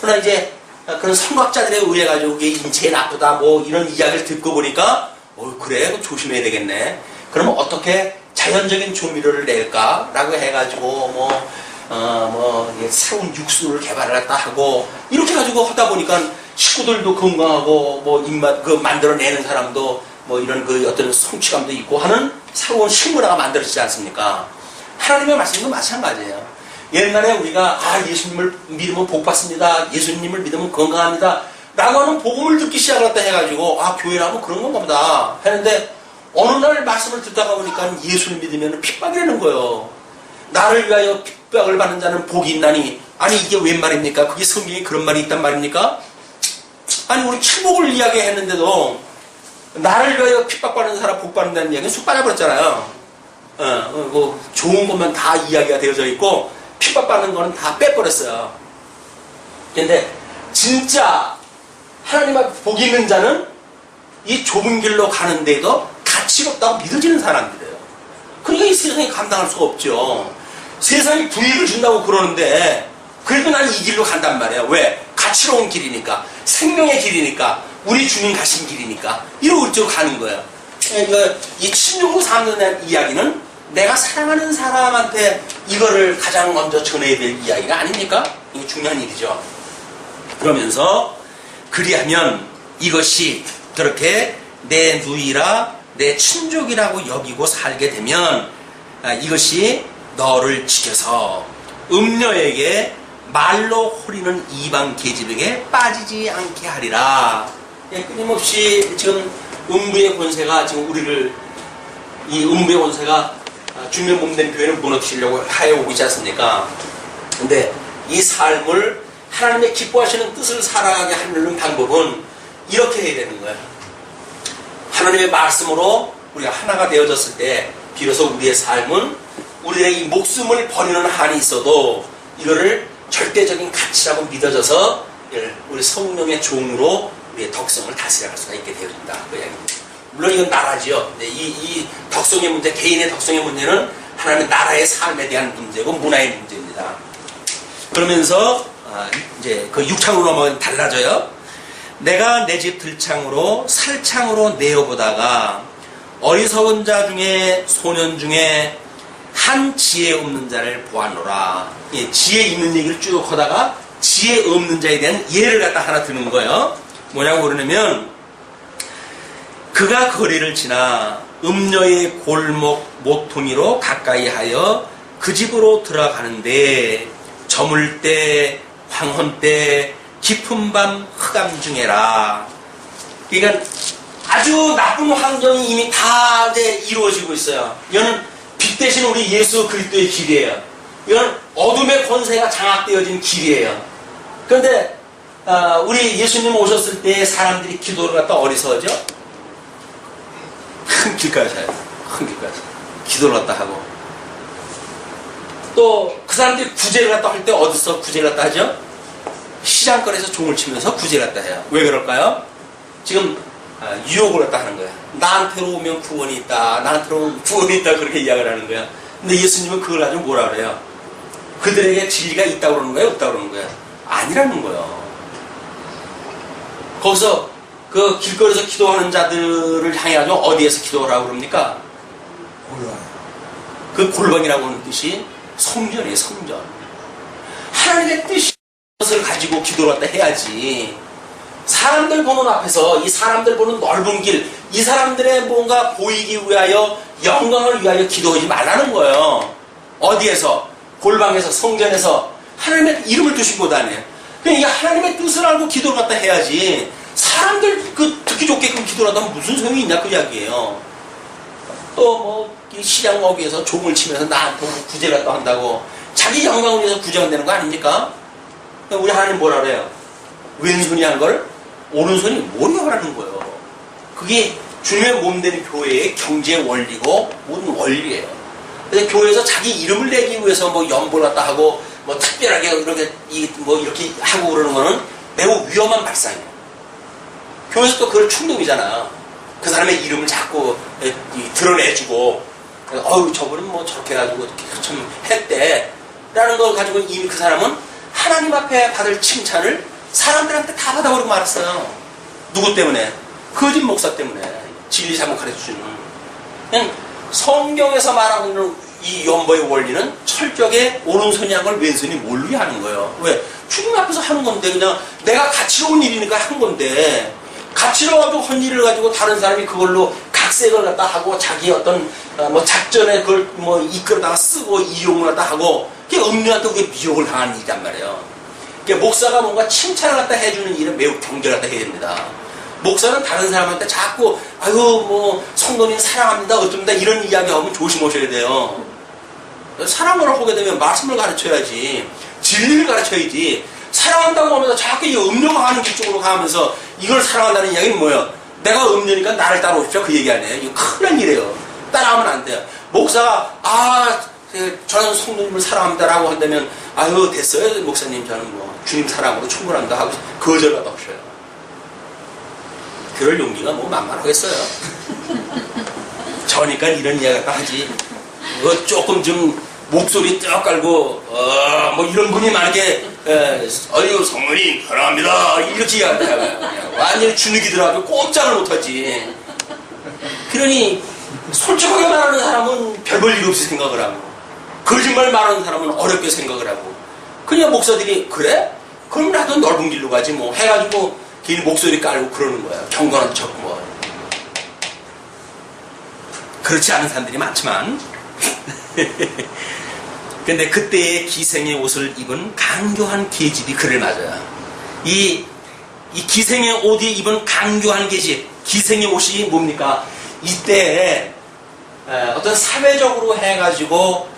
그러나 이제 그런 선각자들에 의해 가지고 이게 인체에 나쁘다 이런 이야기를 듣고 보니까 그래 조심해야 되겠네. 그러면 어떻게 자연적인 조미료를 낼까라고 해가지고 새로운 육수를 개발을 했다 하고 이렇게 가지고 하다 보니까 식구들도 건강하고 입맛 만들어내는 사람도 이런 어떤 성취감도 있고 하는 새로운 식문화가 만들어지지 않습니까? 하나님의 말씀도 마찬가지예요. 옛날에 우리가 예수님을 믿으면 복 받습니다. 예수님을 믿으면 건강합니다. 라고 하는 복음을 듣기 시작했다 해가지고 교회라면 그런 건가 보다 했는데 어느 날 말씀을 듣다가 보니까 예수를 믿으면 핍박이라는 거예요. 나를 위하여 핍박을 받는 자는 복이 있나니 이게 웬 말입니까? 그게 성경에 그런 말이 있단 말입니까? 우리 칠복을 이야기했는데도 나를 위하여 핍박받는 사람 복 받는다는 이야기는 쑥 빠져버렸잖아요. 좋은 것만 다 이야기가 되어져 있고 핍박받는 거는 다 빼버렸어요. 근데 진짜 하나님 앞에 복이 있는 자는 이 좁은 길로 가는데도 가치롭다고 믿어지는 사람들이에요. 그러니까 이 세상에 감당할 수가 없죠. 세상이 불이익을 준다고 그러는데 그래도 난 이 길로 간단 말이에요. 왜? 가치로운 길이니까, 생명의 길이니까, 우리 주님 가신 길이니까 이러고 이쪽으로 가는 거예요. 이 친족으로 사는 이야기는 내가 사랑하는 사람한테 이거를 가장 먼저 전해야 될 이야기가 아닙니까? 이게 중요한 일이죠. 그러면서 그리하면 이것이 그렇게 내 누이라 내 친족이라고 여기고 살게 되면 이것이 너를 지켜서 음녀에게 말로 호리는 이방 계집에게 빠지지 않게 하리라. 끊임없이 지금 음부의 권세가 지금 우리를 이 음부의 권세가 주님의 몸된 교회를 무너뜨리려고 하여오고 있지 않습니까? 근데 이 삶을 하나님의 기뻐하시는 뜻을 살아가게 하는 방법은 이렇게 해야 되는 거예요. 하나님의 말씀으로 우리가 하나가 되어졌을 때 비로소 우리의 삶은 우리의 이 목숨을 버리는 한이 있어도 이거를 절대적인 가치라고 믿어져서 우리 성령의 종으로 우리의 덕성을 다스려갈 수가 있게 되어진다. 그 이야기입니다. 물론 이건 나라지요. 근데 이 덕성의 문제, 개인의 덕성의 문제는 하나님의 나라의 삶에 대한 문제고 문화의 문제입니다. 그러면서 이제 그 6창으로 넘어가면 달라져요. 내가 내 집 들창으로 살창으로 내어보다가 어리석은 자 중에 소년 중에 한 지혜 없는 자를 보았노라. 지혜 있는 얘기를 쭉 하다가 지혜 없는 자에 대한 예를 갖다 하나 드는 거예요. 뭐냐고 그러냐면 그가 거리를 지나 음녀의 골목 모퉁이로 가까이 하여 그 집으로 들어가는데 저물 때 황혼 때 깊은 밤 흑암 중에라. 그러니까 아주 나쁜 환경이 이미 다 이제 이루어지고 있어요. 이거는 빛 대신 우리 예수 그리스도의 길이에요. 이건 어둠의 권세가 장악되어진 길이에요. 그런데 우리 예수님 오셨을 때 사람들이 기도를 갖다 어리석어져? 큰 길까지 해요. 큰 길까지. 기도를 갖다 하고. 또 그 사람들이 구제를 갖다 할 때 어디서 구제를 갖다 하죠? 시장거리에서 종을 치면서 구제를 갖다 해요. 왜 그럴까요? 지금 유혹을 갖다 하는 거야. 나한테로 오면 구원이 있다. 나한테로 오면 구원이 있다. 그렇게 이야기를 하는 거야. 근데 예수님은 그걸 가지고 뭐라 그래요? 그들에게 진리가 있다고 그러는 거예요? 없다고 그러는 거예요? 아니라는 거예요. 거기서 그 길거리에서 기도하는 자들을 향해가지고 어디에서 기도하라고 그럽니까? 그 골방이라고 하는 뜻이 성전이에요, 성전. 하나님의 뜻이 것을 가지고 기도를 갖다 해야지. 사람들 보는 앞에서 이 사람들 보는 넓은 길, 이 사람들의 뭔가 보이기 위하여 영광을 위하여 기도하지 말라는 거예요. 어디에서? 골방에서, 성전에서 하나님의 이름을 두시기보다는 그냥 이 하나님의 뜻을 알고 기도를 갖다 해야지. 사람들 듣기 좋게끔 기도를 하다 무슨 소용이 있냐 그 이야기예요. 또 뭐 시장 어귀에서 종을 치면서 나한테 구제를 갖다 한다고 자기 영광을 위해서 구제한다는 거 아닙니까? 우리 하나님 뭐라 그래요? 왼손이 한 걸 오른손이 뭐냐고 하는 거예요. 그게 주님의 몸된 교회의 경제 원리고 모든 원리예요. 그래서 교회에서 자기 이름을 내기 위해서 뭐 연보를 갖다 하고 뭐 특별하게 이렇게 뭐 이렇게 하고 그러는 거는 매우 위험한 발상이에요. 교회에서 또 그걸 충동이잖아. 그 사람의 이름을 자꾸 드러내주고 어우 저분은 뭐 저렇게 해가지고 참 했대 라는 걸 가지고 이미 그 사람은 하나님 앞에 받을 칭찬을 사람들한테 다 받아버리고 말았어요. 누구 때문에? 거짓 목사 때문에. 진리 잘못 가르쳐주는. 그냥 성경에서 말하고 있는 이 연보의 원리는 철저하게 오른손이 한 걸 왼손이 모르게 하는 거예요. 왜? 주님 앞에서 하는 건데 그냥 내가 가치로운 일이니까 한 건데 가치로워도 한 일을 가지고 다른 사람이 그걸로 각색을 갖다 하고 자기 어떤 뭐 작전에 그걸 뭐 이끌어다가 쓰고 이용을 갖다 하고 그게 음료한테 그게 미혹을 당하는 일이란 말이에요. 그러니까 목사가 뭔가 칭찬을 갖다 해주는 일은 매우 경계를 갖다 해야 됩니다. 목사는 다른 사람한테 자꾸 아유 뭐 성도님 사랑합니다 어쩐다 이런 이야기하면 조심하셔야 돼요. 사랑을 하게 되면 말씀을 가르쳐야지 진리를 가르쳐야지. 사랑한다고 하면서 자꾸 이 음료가 가는 길쪽으로 가면서 이걸 사랑한다는 이야기는 뭐예요? 내가 음료니까 나를 따라오십시오 그 얘기 아니에요. 이거 큰일 일이에요. 따라하면 안 돼요. 목사가 저는 성도님을 사랑합니다라고 한다면 아유 됐어요 목사님 저는 뭐 주님 사랑으로 충분합니다 하고 거절받아 오셔요. 그럴 용기가 뭐 만만하겠어요. 저니까 이런 이야기 갖다 하지. 뭐 조금 좀 목소리 떼어 깔고 뭐 이런 분이 만약에 어유 성모님 사랑합니다 이렇게 이야기하다가 완전히 주눅이 들어가지고 꼼짝을 못하지. 그러니 솔직하게 말하는 사람은 별 볼 일 없이 생각을 하고 거짓말 말하는 사람은 어렵게 생각을 하고 그냥 목사들이 그래? 그럼 나도 넓은 길로 가지 뭐 해가지고 괜히 목소리 깔고 그러는 거야. 경건한 척 뭐. 그렇지 않은 사람들이 많지만 근데 그때의 기생의 옷을 입은 강교한 계집이 그를 맞아요. 이 기생의 옷이 입은 강교한 계집, 기생의 옷이 뭡니까? 이때 어떤 사회적으로 해가지고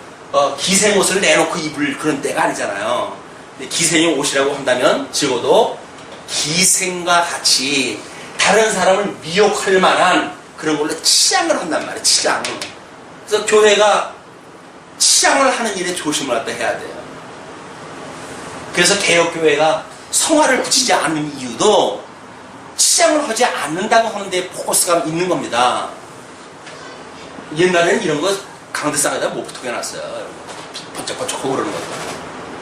기생 옷을 내놓고 입을 그런 때가 아니잖아요. 근데 기생의 옷이라고 한다면 적어도 기생과 같이 다른 사람을 미혹할 만한 그런 걸로 치장을 한단 말이에요. 치장. 그래서 교회가 치장을 하는 일에 조심을 갖다 해야 돼요. 그래서 개혁교회가 성화를 붙이지 않는 이유도 치장을 하지 않는다고 하는 데 포커스가 있는 겁니다. 옛날에는 이런 거 강대상에다 목통해 놨어요. 번쩍번쩍하고 그러는 거예요.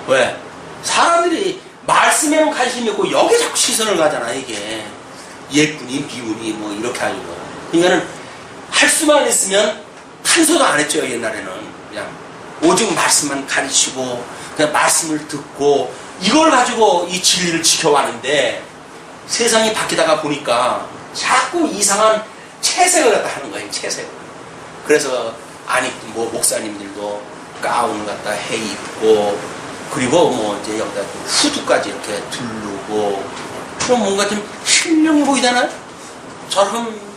왜? 사람들이 말씀에는 관심이 없고 여기에 자꾸 시선을 가잖아 이게. 예쁘니 미우니 뭐 이렇게 하고. 그러니까는 할 수만 있으면 탄소도 안 했죠 옛날에는. 그냥 오직 말씀만 가르치고 그냥 말씀을 듣고 이걸 가지고 이 진리를 지켜왔는데 세상이 바뀌다가 보니까 자꾸 이상한 채색을 갖다 하는 거예요. 채색을. 그래서 아니 뭐 목사님들도 가운을 갖다 해 입고 그리고 뭐 이제 여기다 후드까지 이렇게 두르고 그럼 뭔가 좀 신령해 보이잖아요.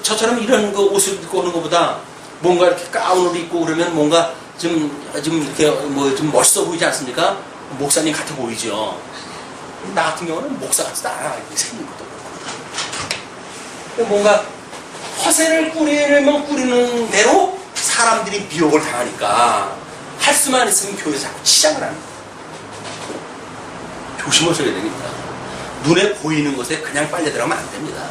저처럼 이런 거 옷을 입고 오는 것보다 뭔가 이렇게 가운을 입고 그러면 뭔가 좀 이렇게 뭐 좀 멋있어 보이지 않습니까? 목사님 같아 보이죠. 나 같은 경우는 목사 같지도 않아. 이렇게 생긴 것도 그렇고. 뭔가 허세를 꾸리려면 꾸리는 대로 사람들이 미혹을 당하니까 할 수만 있으면 교회에서 자꾸 치장을 하는 거예요. 조심하셔야 됩니다. 눈에 보이는 것에 그냥 빨려 들어가면 안 됩니다.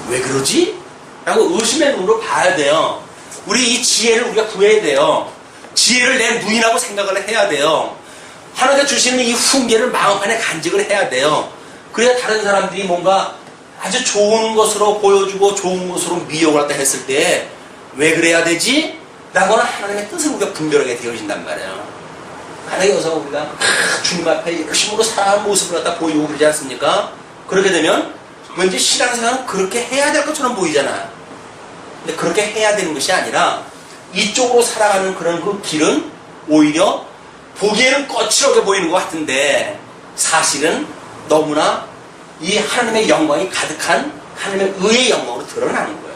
왜 그러지? 라고 의심의 눈으로 봐야 돼요. 우리 이 지혜를 우리가 구해야 돼요. 지혜를 내 눈이라고 생각을 해야 돼요. 하나님께 주시는 이 훈계를 마음 안에 간직을 해야 돼요. 그래야 다른 사람들이 뭔가 아주 좋은 것으로 보여주고 좋은 것으로 미혹을 갖다 했을 때 왜 그래야 되지? 라고는 하나님의 뜻을 우리가 분별하게 되어진단 말이에요. 만약에 여기서 우리가 주님 앞에 열심으로 살아가는 모습을 갖다 보이고 그러지 않습니까? 그렇게 되면 왠지 신앙생활은 그렇게 해야 될 것처럼 보이잖아요. 근데 그렇게 해야 되는 것이 아니라 이쪽으로 살아가는 그런 그 길은 오히려 보기에는 거칠게 보이는 것 같은데 사실은 너무나 이 하나님의 영광이 가득한 하나님의 의의 영광으로 드러나는 거예요.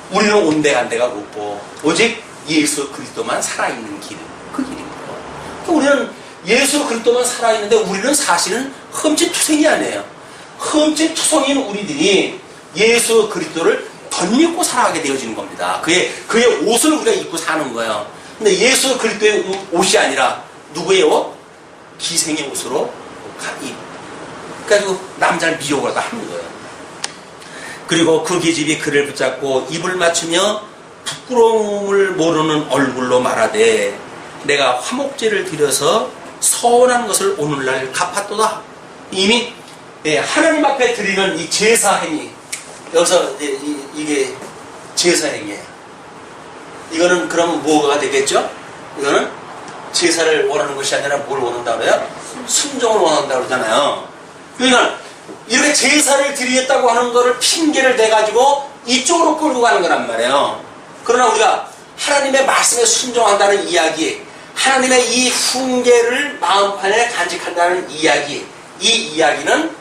우리는 온데간데가 없고 오직 예수 그리스도만 살아있는 길, 그 길인 거예요. 우리는 예수 그리스도만 살아있는데 우리는 사실은 흠집투성이 아니에요. 흠집투성인 우리들이 예수 그리스도를 덧입고 살아가게 되어지는 겁니다. 그의 옷을 우리가 입고 사는 거예요. 근데 예수 그리스도의 옷이 아니라 누구의 옷? 기생의 옷으로 그래가지고 남자를 미혹을 하는 거예요. 그리고 그 계집이 그를 붙잡고 입을 맞추며 부끄러움을 모르는 얼굴로 말하되 내가 화목제를 드려서 서운한 것을 오늘날 갚았도다. 이미 하나님 앞에 드리는 이 제사 행위, 여기서 이게 제사 행위예요. 이거는 그러면 뭐가 되겠죠? 이거는 제사를 원하는 것이 아니라 뭘 원한다고 해요? 순종을 원한다고 그러잖아요. 그러니까 이렇게 제사를 드리겠다고 하는 거를 핑계를 대가지고 이쪽으로 끌고 가는 거란 말이에요. 그러나 우리가 하나님의 말씀에 순종한다는 이야기, 하나님의 이 훈계를 마음판에 간직한다는 이야기, 이 이야기는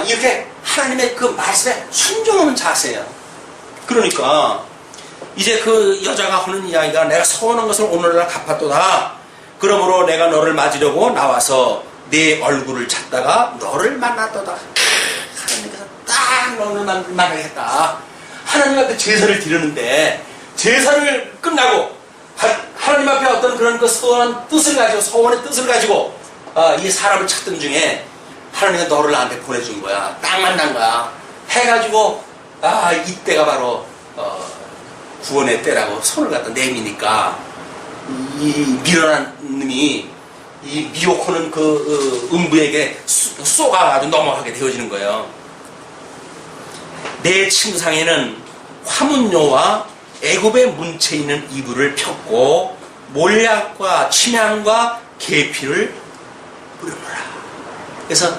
이렇게 하나님의 그 말씀에 순종하는 자세예요. 그러니까 이제 그 여자가 하는 이야기가 내가 서운한 것을 오늘날 갚았도다. 그러므로 내가 너를 맞으려고 나와서 내 얼굴을 찾다가 너를 만났도다. 하나님께서 딱 너를 만나겠다. 하나님 앞에 제사를 드리는데 제사를 끝나고 하나님 앞에 어떤 그런 그 서원한 뜻을 가지고 서원의 뜻을 가지고 이 사람을 찾던 중에 하나님이 너를 나한테 보내준 거야. 딱 만난 거야. 해가지고 이때가 바로 구원의 때라고 손을 갖다 내미니까 이 미련한 놈이 이 미혹하는 그 음부에게 쏘가가지고 넘어가게 되어지는 거예요. 내 침상에는 화문료와 애굽의 문체 있는 이불을 폈고 몰약과 침향과 계피를 뿌려놓으라. 그래서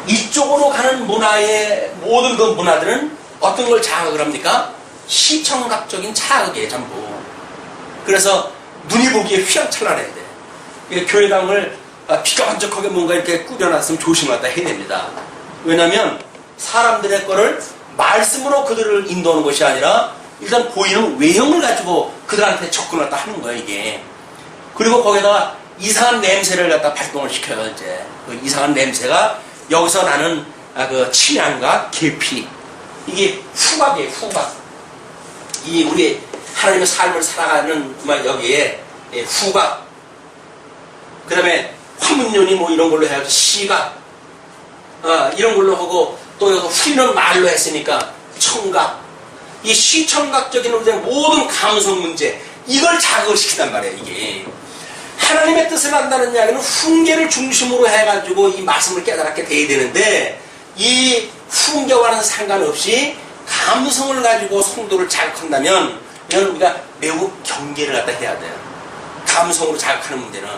이쪽으로 가는 문화의 모든 그 문화들은 어떤 걸 자극을 합니까? 시청각적인 자극이에요, 전부. 그래서 눈이 보기에 휘황찬란해야 돼. 교회당을 비관적하게 뭔가 이렇게 꾸려놨으면 조심하다 해야 됩니다. 왜냐하면 사람들의 거를 말씀으로 그들을 인도하는 것이 아니라 일단 보이는 외형을 가지고 그들한테 접근을 갖다 하는 거예요, 이게. 그리고 거기다가 이상한 냄새를 갖다 발동을 시켜요, 이제. 그 이상한 냄새가 여기서 나는 그 침향과 계피. 이게 후각이에요, 후각. 이 우리 하나님의 삶을 살아가는 여기에 후각. 그 다음에 화문연이 뭐 이런 걸로 해가지고 시각. 이런 걸로 하고 또 여기서 후리는 말로 했으니까 청각. 이 시청각적인 모든 감성 문제, 이걸 자극을 시킨단 말이에요, 이게. 하나님의 뜻을 안다는 이야기는 훈계를 중심으로 해가지고 이 말씀을 깨달았게 돼야 되는데, 이 훈계와는 상관없이 감성을 가지고 성도를 자극한다면, 이건 우리가 매우 경계를 갖다 해야 돼요. 감성으로 자극하는 문제는.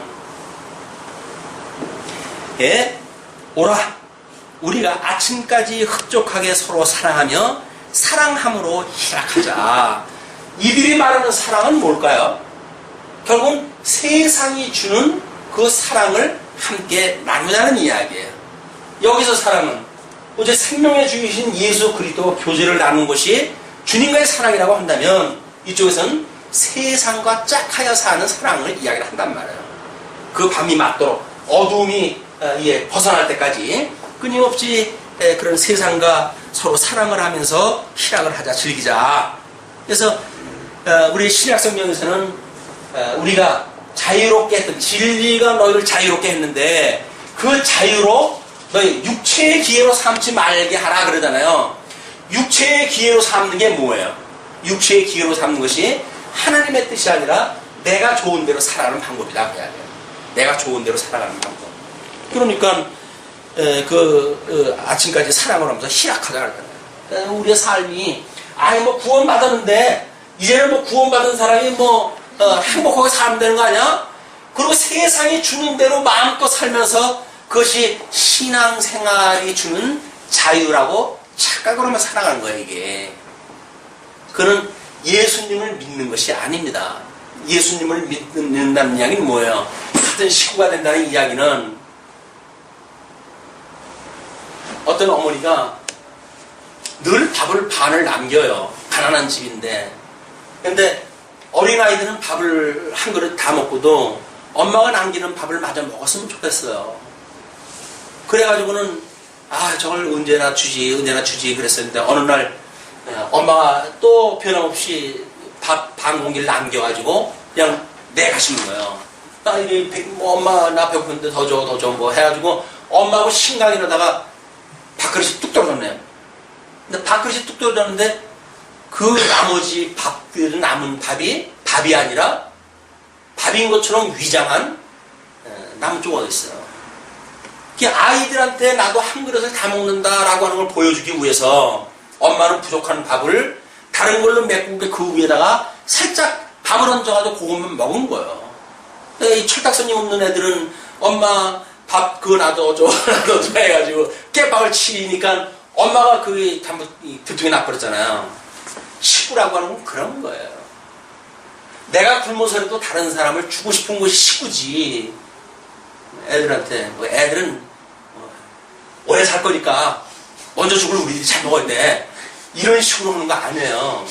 오라. 우리가 아침까지 흡족하게 서로 사랑하며 사랑함으로 희락하자. 이들이 말하는 사랑은 뭘까요? 결국은 세상이 주는 그 사랑을 함께 나누자는 이야기예요. 여기서 사랑은 어제 생명의 주이신 예수 그리스도 교제를 나눈 것이 주님과의 사랑이라고 한다면, 이쪽에서는 세상과 짝하여 사는 사랑을 이야기를 한단 말이에요. 그 밤이 맞도록 어두움이 벗어날 때까지 끊임없이 그런 세상과 서로 사랑을 하면서 희락을 하자, 즐기자. 그래서 우리 신약 성경에서는 우리가 자유롭게 했던, 진리가 너희를 자유롭게 했는데 그 자유로 너희 육체의 기회로 삼지 말게 하라 그러잖아요. 육체의 기회로 삼는 게 뭐예요? 육체의 기회로 삼는 것이 하나님의 뜻이 아니라 내가 좋은 대로 살아가는 방법이다 그래야 돼요. 내가 좋은 대로 살아가는 방법. 그러니까 아침까지 사랑을 하면서 희락하자 그러잖아요. 우리의 삶이 뭐 구원받았는데 이제는 뭐 구원받은 사람이 행복하게 살면 되는 거 아니야? 그리고 세상이 주는 대로 마음껏 살면서 그것이 신앙생활이 주는 자유라고 착각을 하며 살아가는 거예요, 이게. 그는 예수님을 믿는 것이 아닙니다. 예수님을 믿는다는 이야기는 뭐예요? 같은 식구가 된다는 이야기는 어떤 어머니가 늘 밥을 반을 남겨요. 가난한 집인데. 근데 어린아이들은 밥을 한 그릇 다 먹고도 엄마가 남기는 밥을 마저 먹었으면 좋겠어요. 그래가지고는 저걸 언제나 주지 그랬었는데 어느 날 엄마가 또 변함없이 밥 반 공기를 남겨가지고 그냥 내가시는 거예요. 엄마 나 배고픈데 더 줘 뭐 해가지고 엄마하고 심각이 나다가 밥그릇이 뚝 떨어졌네요. 근데 밥그릇이 뚝 떨어졌는데 그 나머지 남은 밥이 아니라 밥인 것처럼 위장한 남은 쪽이 있어요. 아이들한테 나도 한 그릇을 다 먹는다라고 하는 걸 보여주기 위해서 엄마는 부족한 밥을 다른 걸로 메꾸고 그 위에다가 살짝 밥을 얹어가지고 그것만 먹은 거예요. 이 철딱선이 없는 애들은 엄마 밥 그거 놔둬줘 해가지고 깨밥을 치니까 엄마가 그 들통이 나버렸잖아요. 식구라고 하는 건 그런 거예요. 내가 굶어서라도 다른 사람을 주고 싶은 것이 식구지. 애들한테 애들은 오래 살 거니까 먼저 죽을 우리들이 잘 먹어야 돼. 이런 식으로 하는 거 아니에요.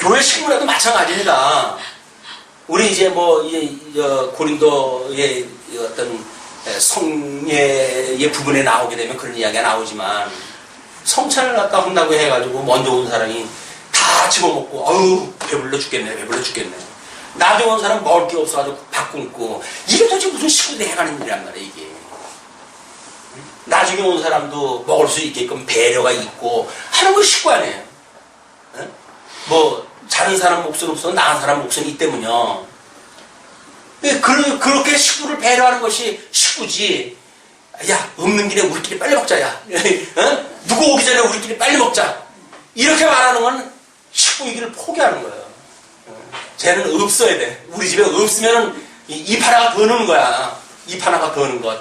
교회 식구라도 마찬가지입니다. 우리 이제 고린도의 어떤 성례의 부분에 나오게 되면 그런 이야기가 나오지만 성찬을 갖다 한다고 해가지고 먼저 온 사람이 다 집어먹고 배불러 죽겠네. 나중에 온 사람 먹을 게 없어가지고 밥 굶고 이게 도대체 무슨 식구들이 해가는 일이란 말이에요 이게. 나중에 온 사람도 먹을 수 있게끔 배려가 있고 하는 건 식구 아니에요. 자른 사람 몫은 없어 나은 사람 몫은 있다면요. 그렇게 식구를 배려하는 것이 식구지. 야 없는 길에 우리끼리 빨리 먹자. 야 누구 오기 전에 우리끼리 빨리 먹자. 이렇게 말하는 건 식구이기를 포기하는 거예요. 쟤는 없어야 돼. 우리 집에 없으면 잎 하나가 더 넣는 거야. 잎 하나가 더 넣는 것.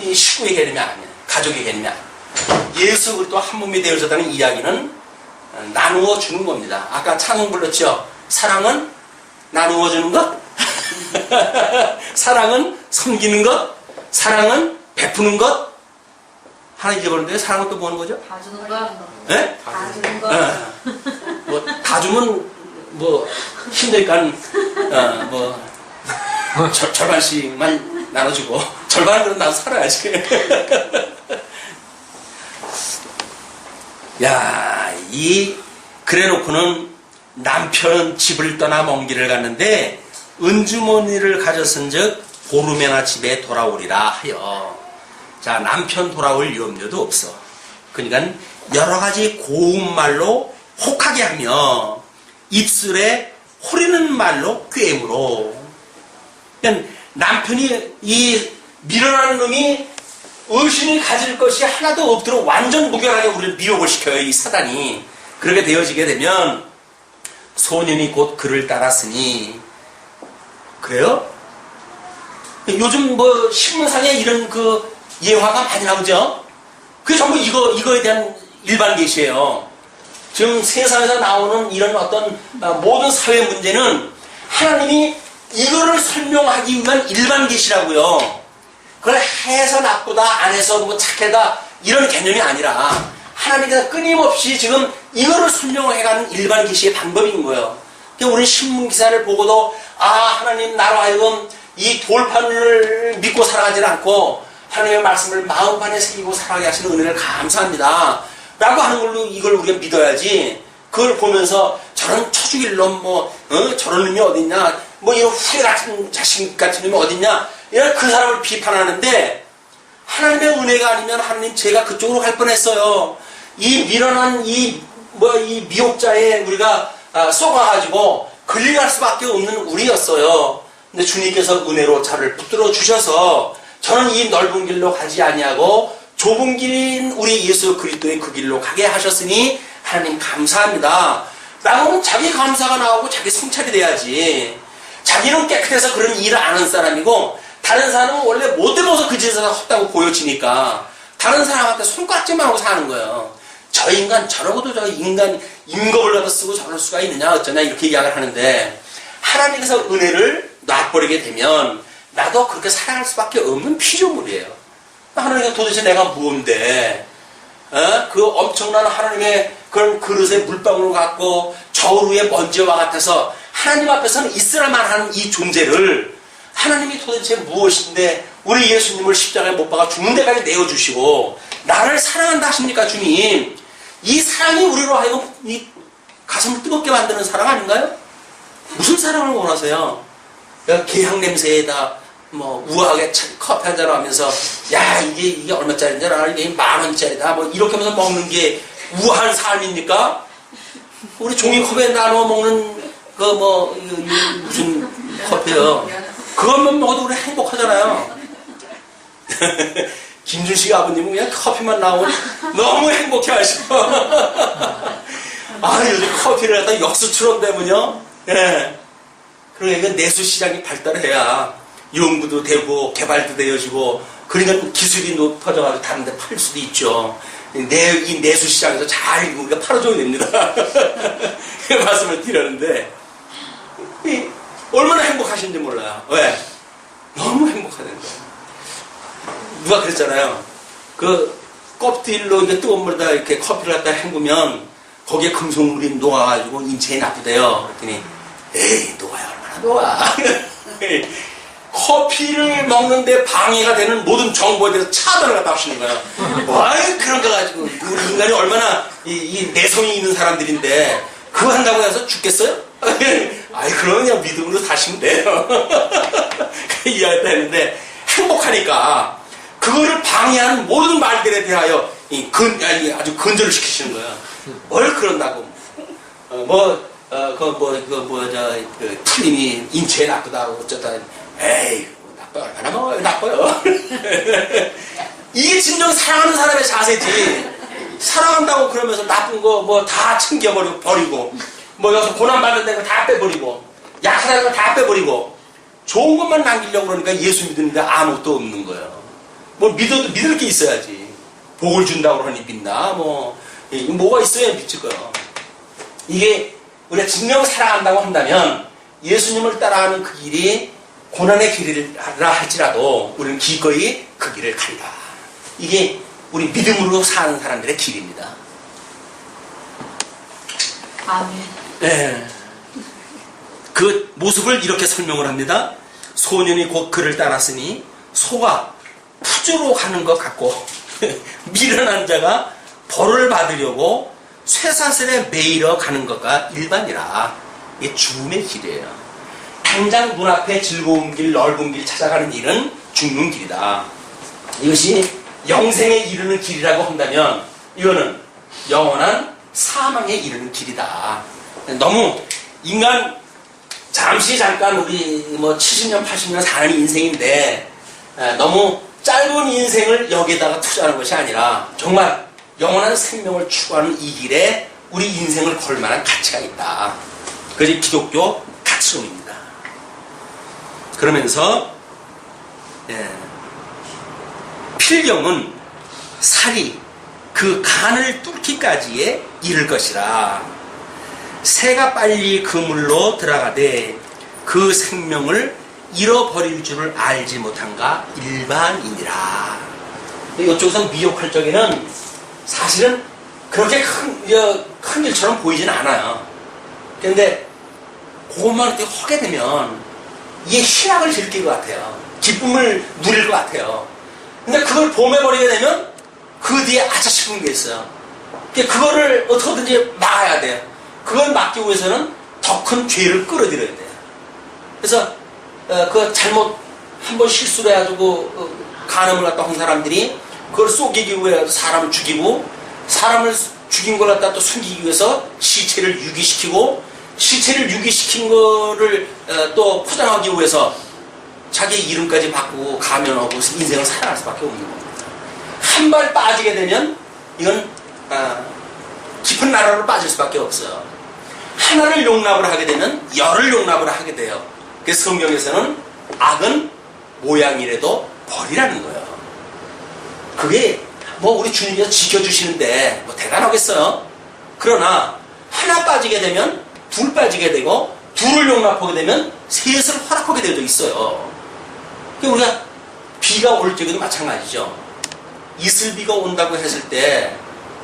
이 식구의 개념이 아니야. 가족의 개념이 아니야. 예수 그리스도 한 몸이 되어졌다는 이야기는 나누어 주는 겁니다. 아까 찬송 불렀죠. 사랑은 나누어 주는 것, 사랑은 섬기는 것, 사랑은 베푸는 것. 하나 잊어버렸는데 사랑은 또 뭐 하는 거죠?
다 주는 거.
네?
다 주는 거.
다 주면 힘드니까 절반씩만 나눠주고 절반은 그럼 나도 살아야지. 그래놓고는 남편은 집을 떠나 먼 길을 갔는데 은주머니를 가졌은즉 보름에나 집에 돌아오리라 하여. 자, 남편 돌아올 염려도 없어. 그러니까 여러 가지 고운 말로 혹하게 하며 입술에 호리는 말로 꾀므로. 그러니까 남편이 이 밀어나는 놈이 의심이 가질 것이 하나도 없도록 완전 무결하게 우리를 미혹을 시켜요, 이 사단이. 그렇게 되어지게 되면 소년이 곧 그를 따랐으니. 그래요? 요즘 신문상에 이런 예화가 많이 나오죠? 그게 전부 이거에 대한 일반 계시예요. 지금 세상에서 나오는 이런 어떤 모든 사회 문제는 하나님이 이거를 설명하기 위한 일반 계시라고요. 그걸 해서 나쁘다, 안 해서 착하다 이런 개념이 아니라 하나님께서 끊임없이 지금 이거를 설명해가는 일반 계시의 방법인 거예요. 우리 신문 기사를 보고도 하나님 나로 하여금 이 돌판을 믿고 살아가지 않고 하나님의 말씀을 마음판에 새기고 살아가게 하시는 은혜를 감사합니다 라고 하는 걸로 이걸 우리가 믿어야지. 그걸 보면서 저런 처죽일 놈 저런 놈이 어딨냐 이런 후회 같은 자식 같은 놈이 어딨냐 이런 그 사람을 비판하는데 하나님의 은혜가 아니면 하나님 제가 그쪽으로 갈 뻔했어요. 이 미련한 이 미혹자에 우리가 쏘가가지고 걸려갈 수밖에 없는 우리였어요. 근데 주님께서 은혜로 저를 붙들어 주셔서 저는 이 넓은 길로 가지 아니하고 좁은 길인 우리 예수 그리스도의 그 길로 가게 하셨으니 하나님 감사합니다. 라고는 자기 감사가 나오고 자기 성찰이 돼야지. 자기는 깨끗해서 그런 일을 아는 사람이고 다른 사람은 원래 못 해봐서 그 짓을 했다고 보여지니까 다른 사람한테 손가락질만 하고 사는 거예요. 저 인간 저러고도 저 인간 임겁을 얻어 쓰고 저럴 수가 있느냐 어쩌냐 이렇게 이야기를 하는데 하나님께서 은혜를 놔버리게 되면 나도 그렇게 살아갈 수밖에 없는 피조물이에요. 하나님께서 도대체 내가 뭔데 그 엄청난 하나님의 그런 그릇에 물방울을 갖고 저울 위에 먼지와 같아서 하나님 앞에서는 있으라만 하는 이 존재를 하나님이 도대체 무엇인데 우리 예수님을 십자가에 못 박아 죽는 데까지 내어주시고 나를 사랑한다 하십니까 주님? 이 사랑이 우리로 하여금 이 가슴을 뜨겁게 만드는 사랑 아닌가요? 무슨 사랑을 원하세요? 개향 냄새에다 우아하게 커피 한잔 하면서 야 이게 얼마짜리인지 알아? 이게 10,000원짜리다 이렇게 하면서 먹는 게 우아한 삶입니까? 우리 종이컵에 나눠 먹는 무슨 커피요? 그것만 먹어도 우리 행복하잖아요. 김준식 아버님은 그냥 커피만 나오면 너무 행복해 하시고 요즘 커피를 갖다 역수처럼 되면요. 예. 그러니까 내수시장이 발달해야 연구도 되고 개발도 되어지고 그러니까 기술이 높아져가지고 다른 데 팔 수도 있죠. 이 내수시장에서 잘 우리가 팔아줘야 됩니다. 그 말씀을 드렸는데 얼마나 행복하신지 몰라요. 왜? 너무 행복하다는 거예요. 누가 그랬잖아요. 그 껍질로 이렇게 뜨거운 물에다 이렇게 커피를 갖다 헹구면 거기에 금속물이 녹아가지고 인체에 나쁘대요. 그랬더니 에이 녹아요 얼마나 녹아. 커피를 먹는데 방해가 되는 모든 정보에 대해서 차단을 갖다 하시는 거예요. 와이 그런 거 가지고 우리 인간이 얼마나 이 내성이 있는 사람들인데 그거 한다고 해서 죽겠어요? 아이 그러면 그냥 믿음으로 사시면 돼요. 그 이야기를 했는데 행복하니까 그거를 방해하는 모든 말들에 대하여 아주 근절을 시키시는 거예요. 뭘 그런다고 틀림이 인체에 나쁘다고 어쩌다 에이 나빠요 얼마나 먹어요 나빠요. 이게 진정 사랑하는 사람의 자세지. 사랑한다고 그러면서 나쁜 거 다 챙겨버리고 여기서 고난받는 데는 다 빼버리고 약하다는 거 다 빼버리고 좋은 것만 남기려고 그러니까 예수 믿는데 아무것도 없는 거예요. 믿을 게 있어야지. 복을 준다고 그러니 믿나 뭐가 있어야 믿을 거예요. 이게 우리가 진정 사랑한다고 한다면 예수님을 따라가는 그 길이 고난의 길이라 할지라도 우리는 기꺼이 그 길을 가리라. 이게 우리 믿음으로 사는 사람들의 길입니다.
아멘.
네. 그 모습을 이렇게 설명을 합니다. 소년이 곧 그를 따랐으니 소가 푸주로 가는 것 같고 미련한 자가 벌을 받으려고 쇠사슬에 매이러 가는 것과 일반이라. 이게 죽음의 길이에요. 당장 눈앞에 즐거운 길, 넓은 길 찾아가는 일은 죽는 길이다. 이것이 영생에 이르는 길이라고 한다면 이거는 영원한 사망에 이르는 길이다. 너무 인간 잠깐 우리 70년 80년 사는 인생인데 너무 짧은 인생을 여기다가 투자하는 것이 아니라 정말 영원한 생명을 추구하는 이 길에 우리 인생을 걸 만한 가치가 있다. 그것이 기독교 가치론입니다. 그러면서 필경은 살이 그 간을 뚫기까지에 이를 것이라. 새가 빨리 그물로 들어가되 그 생명을 잃어버릴 줄을 알지 못한가 일반이니라. 이쪽에서 미혹할 적에는 사실은 그렇게 큰 일처럼 보이진 않아요. 그런데 그것만 이렇게 하게 되면 이게 희락을 즐길 것 같아요. 기쁨을 누릴 것 같아요. 근데 그걸 범해버리게 되면 그 뒤에 아차 싶은 게 있어요. 그거를 어떻게든지 막아야 돼요. 그걸 막기 위해서는 더 큰 죄를 끌어들여야 돼요. 그래서 그 잘못 한번 실수를 해가지고 간음을 갖다 한 사람들이 그걸 쏘기기 위해 사람을 죽이고, 사람을 죽인 걸 갖다 또 숨기기 위해서 시체를 유기시키고, 시체를 유기시킨 거를 또 포장하기 위해서 자기 이름까지 바꾸고 가면하고 인생을 살아갈 수밖에 없는 겁니다. 한 발 빠지게 되면 이건 깊은 나라로 빠질 수밖에 없어요. 하나를 용납을 하게 되면 열을 용납을 하게 돼요. 그래서 성경에서는 악은 모양이라도 버리라는 거예요. 그게 뭐 우리 주님께서 지켜주시는데 뭐 대단하겠어요. 그러나 하나 빠지게 되면 둘 빠지게 되고, 둘을 용납하게 되면 셋을 허락하게 되어 있어요. 그러니까 우리가 비가 올 적에도 마찬가지죠. 이슬비가 온다고 했을 때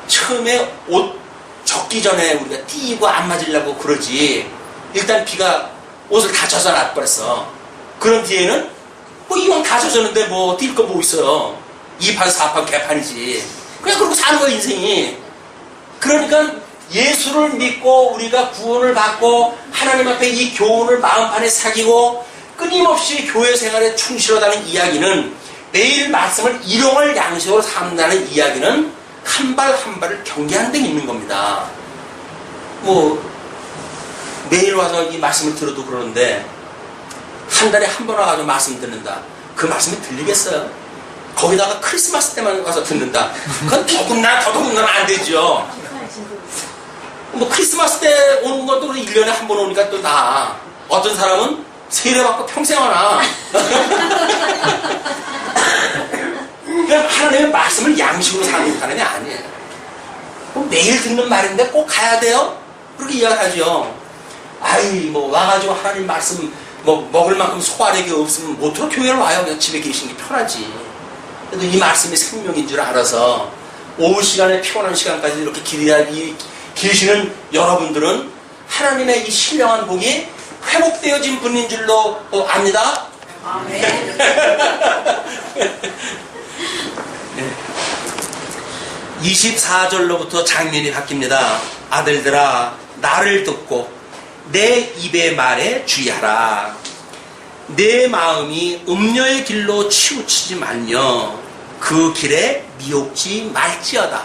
처음에 옷 젖기 전에 우리가 띄고 안 맞으려고 그러지, 일단 비가 옷을 다 젖어놔버렸어. 그런 뒤에는 뭐 이왕 다 젖었는데 뭐 뛸 거 뭐 있어요. 2판 4판 개판이지. 그냥 그러고 사는 거야 인생이. 그러니까 예수를 믿고 우리가 구원을 받고 하나님 앞에 이 교훈을 마음판에 새기고 끊임없이 교회 생활에 충실하다는 이야기는, 매일 말씀을 일용할 양식으로 삼는다는 이야기는 한 발 한 발을 경계하는 데 있는 겁니다. 뭐 매일 와서 이 말씀을 들어도 그러는데 한 달에 한 번 와가지고 말씀 듣는다. 그 말씀이 들리겠어요? 거기다가 크리스마스 때만 와서 듣는다. 그건 더더군다나 안 되죠. 뭐 크리스마스 때 오는 것도 1년에 한 번 오니까 또 나아. 어떤 사람은 세례 받고 평생 하나. 그냥 하나님의 말씀을 양식으로 사는 사람이 아니에요. 뭐 매일 듣는 말인데 꼭 가야 돼요? 그렇게 이야기하죠. 아이 뭐 와가지고 하나님 말씀 뭐 먹을 만큼 소화력이 없으면 못으로 교회를 와요. 그냥 집에 계시는 게 편하지. 그래도 이 말씀이 생명인 줄 알아서 오후 시간에 피곤한 시간까지 이렇게 계시는 여러분들은 하나님의 이 신령한 복이 회복되어진 분인 줄로 압니다.
아멘.
24절로부터 장면이 바뀝니다. 아들들아 나를 듣고 내 입의 말에 주의하라. 내 마음이 음녀의 길로 치우치지 말며 그 길에 미혹지 말지어다.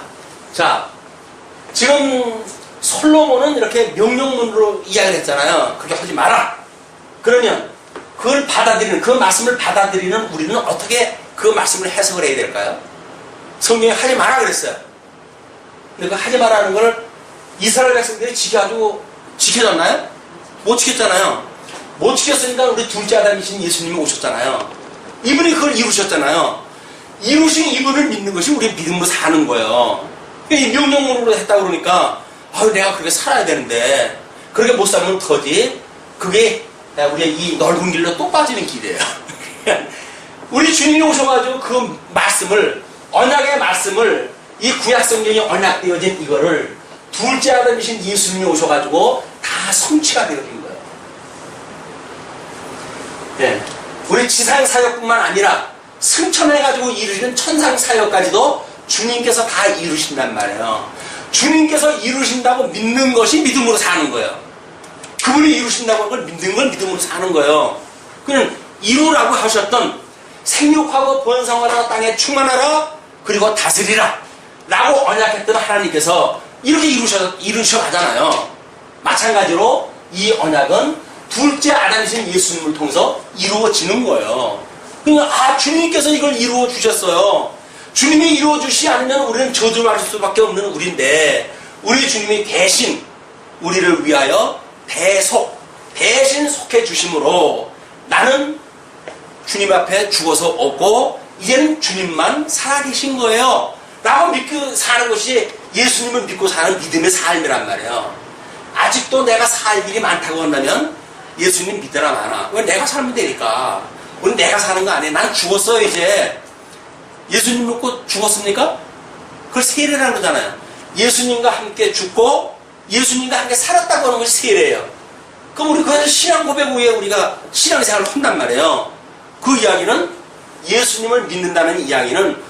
자, 지금 솔로몬은 이렇게 명령문으로 이야기를 했잖아요. 그렇게 하지 마라. 그러면 그걸 받아들이는, 그 말씀을 받아들이는 우리는 어떻게 그 말씀을 해석을 해야 될까요? 성경에 하지 마라 그랬어요. 근데 그 하지 마라는 걸 이스라엘 백성들이 지켜가지고 지켜졌나요? 못 지켰잖아요. 못 지켰으니까 우리 둘째 아담이신 예수님이 오셨잖아요. 이분이 그걸 이루셨잖아요. 이루신 이분을 믿는 것이 우리의 믿음으로 사는 거예요. 이 명령문으로 했다 그러니까 아유 내가 그렇게 살아야 되는데 그렇게 못 살면 어떡하지? 그게 우리의 이 넓은 길로 또 빠지는 길이에요. 우리 주님이 오셔가지고 그 말씀을, 언약의 말씀을, 이 구약성경이 언약되어진 이거를 둘째 아담이신 예수님이 오셔가지고 다 성취가 되어진 거예요. 네. 우리 지상 사역뿐만 아니라 승천해가지고 이루시는 천상 사역까지도 주님께서 다 이루신단 말이에요. 주님께서 이루신다고 믿는 것이 믿음으로 사는 거예요. 그분이 이루신다고 한 걸 믿는 건 믿음으로 사는 거예요. 그는 이루라고 하셨던 생육하고 번성하라, 땅에 충만하라, 그리고 다스리라 라고 언약했던 하나님께서 이렇게 이루셔 가잖아요. 마찬가지로 이 언약은 둘째 아담이신 예수님을 통해서 이루어지는 거예요. 그러니까 주님께서 이걸 이루어 주셨어요. 주님이 이루어 주시지 않으면 우리는 저주받을 수밖에 없는 우리인데, 우리 주님이 대신 우리를 위하여 대신 속해 주심으로 나는 주님 앞에 죽어서 없고 이제는 주님만 살아계신 거예요 라고 믿고 사는 것이 예수님을 믿고 사는 믿음의 삶이란 말이에요. 아직도 내가 살 일이 많다고 한다면 예수님 믿으라 마나. 왜? 내가 살면 되니까. 우리 내가 사는 거 아니에요. 난 죽었어요 이제. 예수님 믿고 죽었습니까? 그걸 세례라고 그러잖아요. 예수님과 함께 죽고 예수님과 함께 살았다고 하는 것이 세례예요. 그럼 우리 그 신앙 고백 후에 우리가 신앙생활을 한단 말이에요. 그 이야기는, 예수님을 믿는다는 이야기는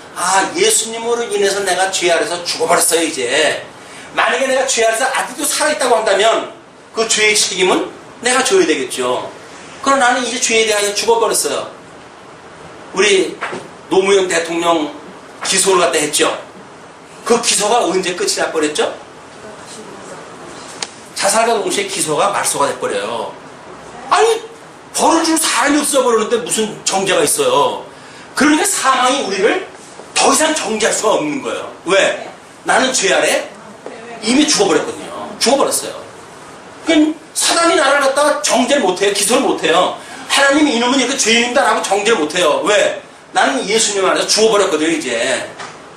예수님으로 인해서 내가 죄 아래서 죽어버렸어요 이제. 만약에 내가 죄 아래서 아직도 살아있다고 한다면 그 죄의 책임은 내가 져야 되겠죠. 그럼 나는 이제 죄에 대하여 죽어버렸어요. 우리 노무현 대통령 기소를 갖다 했죠. 그 기소가 언제 끝이 나버렸죠? 자살과 동시에 기소가 말소가 돼버려요. 아니 벌을 줄 사람이 없어버리는데 무슨 정죄가 있어요. 그러니까 사망이 우리를 더 이상 정죄할 수가 없는 거예요. 왜? 나는 죄 아래 이미 죽어버렸거든요. 죽어버렸어요. 그러니까 사단이 나를 갖다가 정죄를 못해요. 기소를 못해요. 하나님이 이놈은 이렇게 죄인입니다라고 정죄를 못해요. 왜? 나는 예수님 안에서 죽어버렸거든요. 이제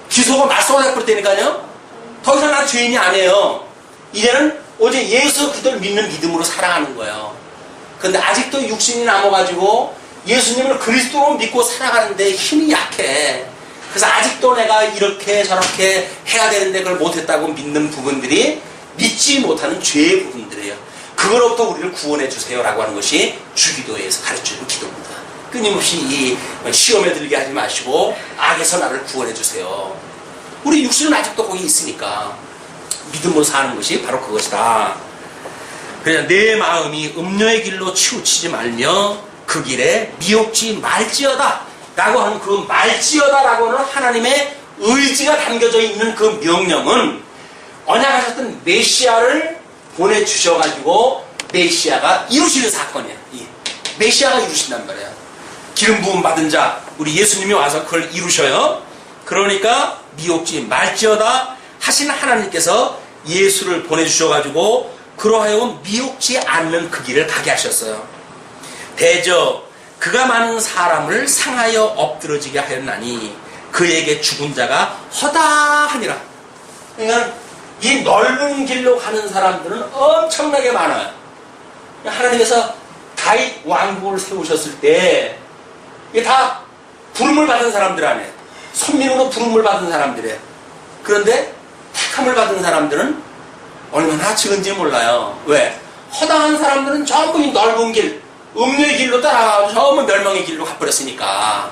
기소가 말소가 돼버렸다니까요. 더 이상 난 죄인이 아니에요. 이제는 오직 예수 그리스도를 믿는 믿음으로 살아가는 거예요. 근데 아직도 육신이 남아가지고 예수님을 그리스도로 믿고 살아가는데 힘이 약해. 그래서 아직도 내가 이렇게 저렇게 해야 되는데 그걸 못했다고 믿는 부분들이 믿지 못하는 죄의 부분들이에요. 그거로부터 우리를 구원해 주세요라고 하는 것이 주기도에서 가르쳐주는 기도입니다. 끊임없이 이 시험에 들게 하지 마시고 악에서 나를 구원해 주세요. 우리 육신은 아직도 거기 있으니까 믿음으로 사는 것이 바로 그것이다. 그래서 내 마음이 음료의 길로 치우치지 말며 그 길에 미혹지 말지어다 라고 하는 그 말지어다 라고 하는 하나님의 의지가 담겨져 있는 그 명령은 언약하셨던 메시아를 보내주셔가지고 메시아가 이루시는 사건이에요. 메시아가 이루신단 말이에요. 기름 부음 받은 자 우리 예수님이 와서 그걸 이루셔요. 그러니까 미혹지 말지어다 하신 하나님께서 예수를 보내주셔가지고 그러하여 미혹지 않는 그 길을 가게 하셨어요. 대저 그가 많은 사람을 상하여 엎드러지게 하였나니 그에게 죽은 자가 허다하니라. 그러니까 이 넓은 길로 가는 사람들은 엄청나게 많아요. 하나님께서 다윗 왕국을 세우셨을 때 이게 다 부름을 받은 사람들 아니에요. 선민으로 부름을 받은 사람들이에요. 그런데 택함을 받은 사람들은 얼마나 적은지 몰라요. 왜? 허당한 사람들은 전부 이 넓은 길, 음료의 길로 따라가고 전부 멸망의 길로 가버렸으니까.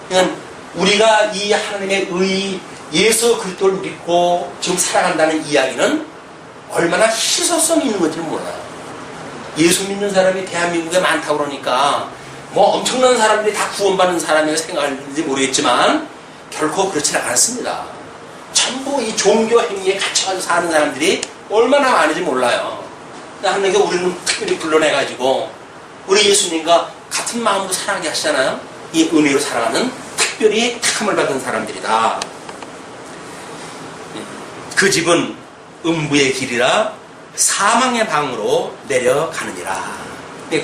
그러니까 우리가 이 하나님의 의 예수 그리스도를 믿고 지금 살아간다는 이야기는 얼마나 희소성이 있는 건지 몰라요. 예수 믿는 사람이 대한민국에 많다고 그러니까 뭐 엄청난 사람들이 다 구원받는 사람이라고 생각하는지 모르겠지만 결코 그렇지는 않습니다. 전부 이 종교 행위에 갇혀가지고 사는 사람들이 얼마나 많은지 몰라요. 하나님께 우리는 특별히 불러내가지고 우리 예수님과 같은 마음으로 살아가게 하시잖아요. 이 은혜로 살아가는 특별히 택함을 받은 사람들이다. 그 집은 음부의 길이라 사망의 방으로 내려가느니라.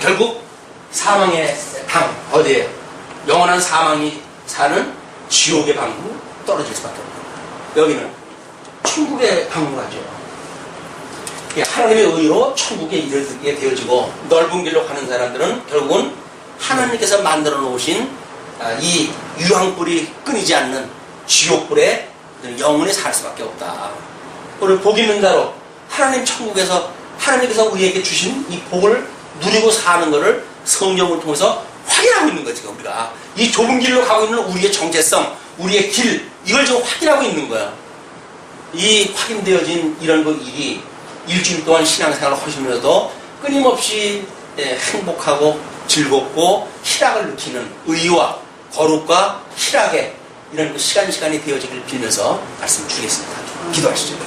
결국 사망의 방 어디에요? 영원한 사망이 사는 지옥의 방으로 떨어질 수밖에 없어요. 여기는 천국의 방으로 가죠. 하나님의 의로 천국에 이르게 되어지고 넓은 길로 가는 사람들은 결국은 하나님께서 만들어 놓으신 이 유황불이 끊이지 않는 지옥불에 영원히 살 수밖에 없다. 오늘 복 있는 자로 하나님 천국에서 하나님께서 우리에게 주신 이 복을 누리고 사는 것을 성경을 통해서 확인하고 있는 거지. 우리가 이 좁은 길로 가고 있는 우리의 정체성, 우리의 길, 이걸 지금 확인하고 있는 거야. 이 확인되어진 이런 그 일이 일주일 동안 신앙생활을 하시면서도 끊임없이 행복하고 즐겁고 희락을 느끼는 의와 거룩과 희락의 이런 그 시간이 되어지길 빌면서 말씀 드리겠습니다. 기도하시죠.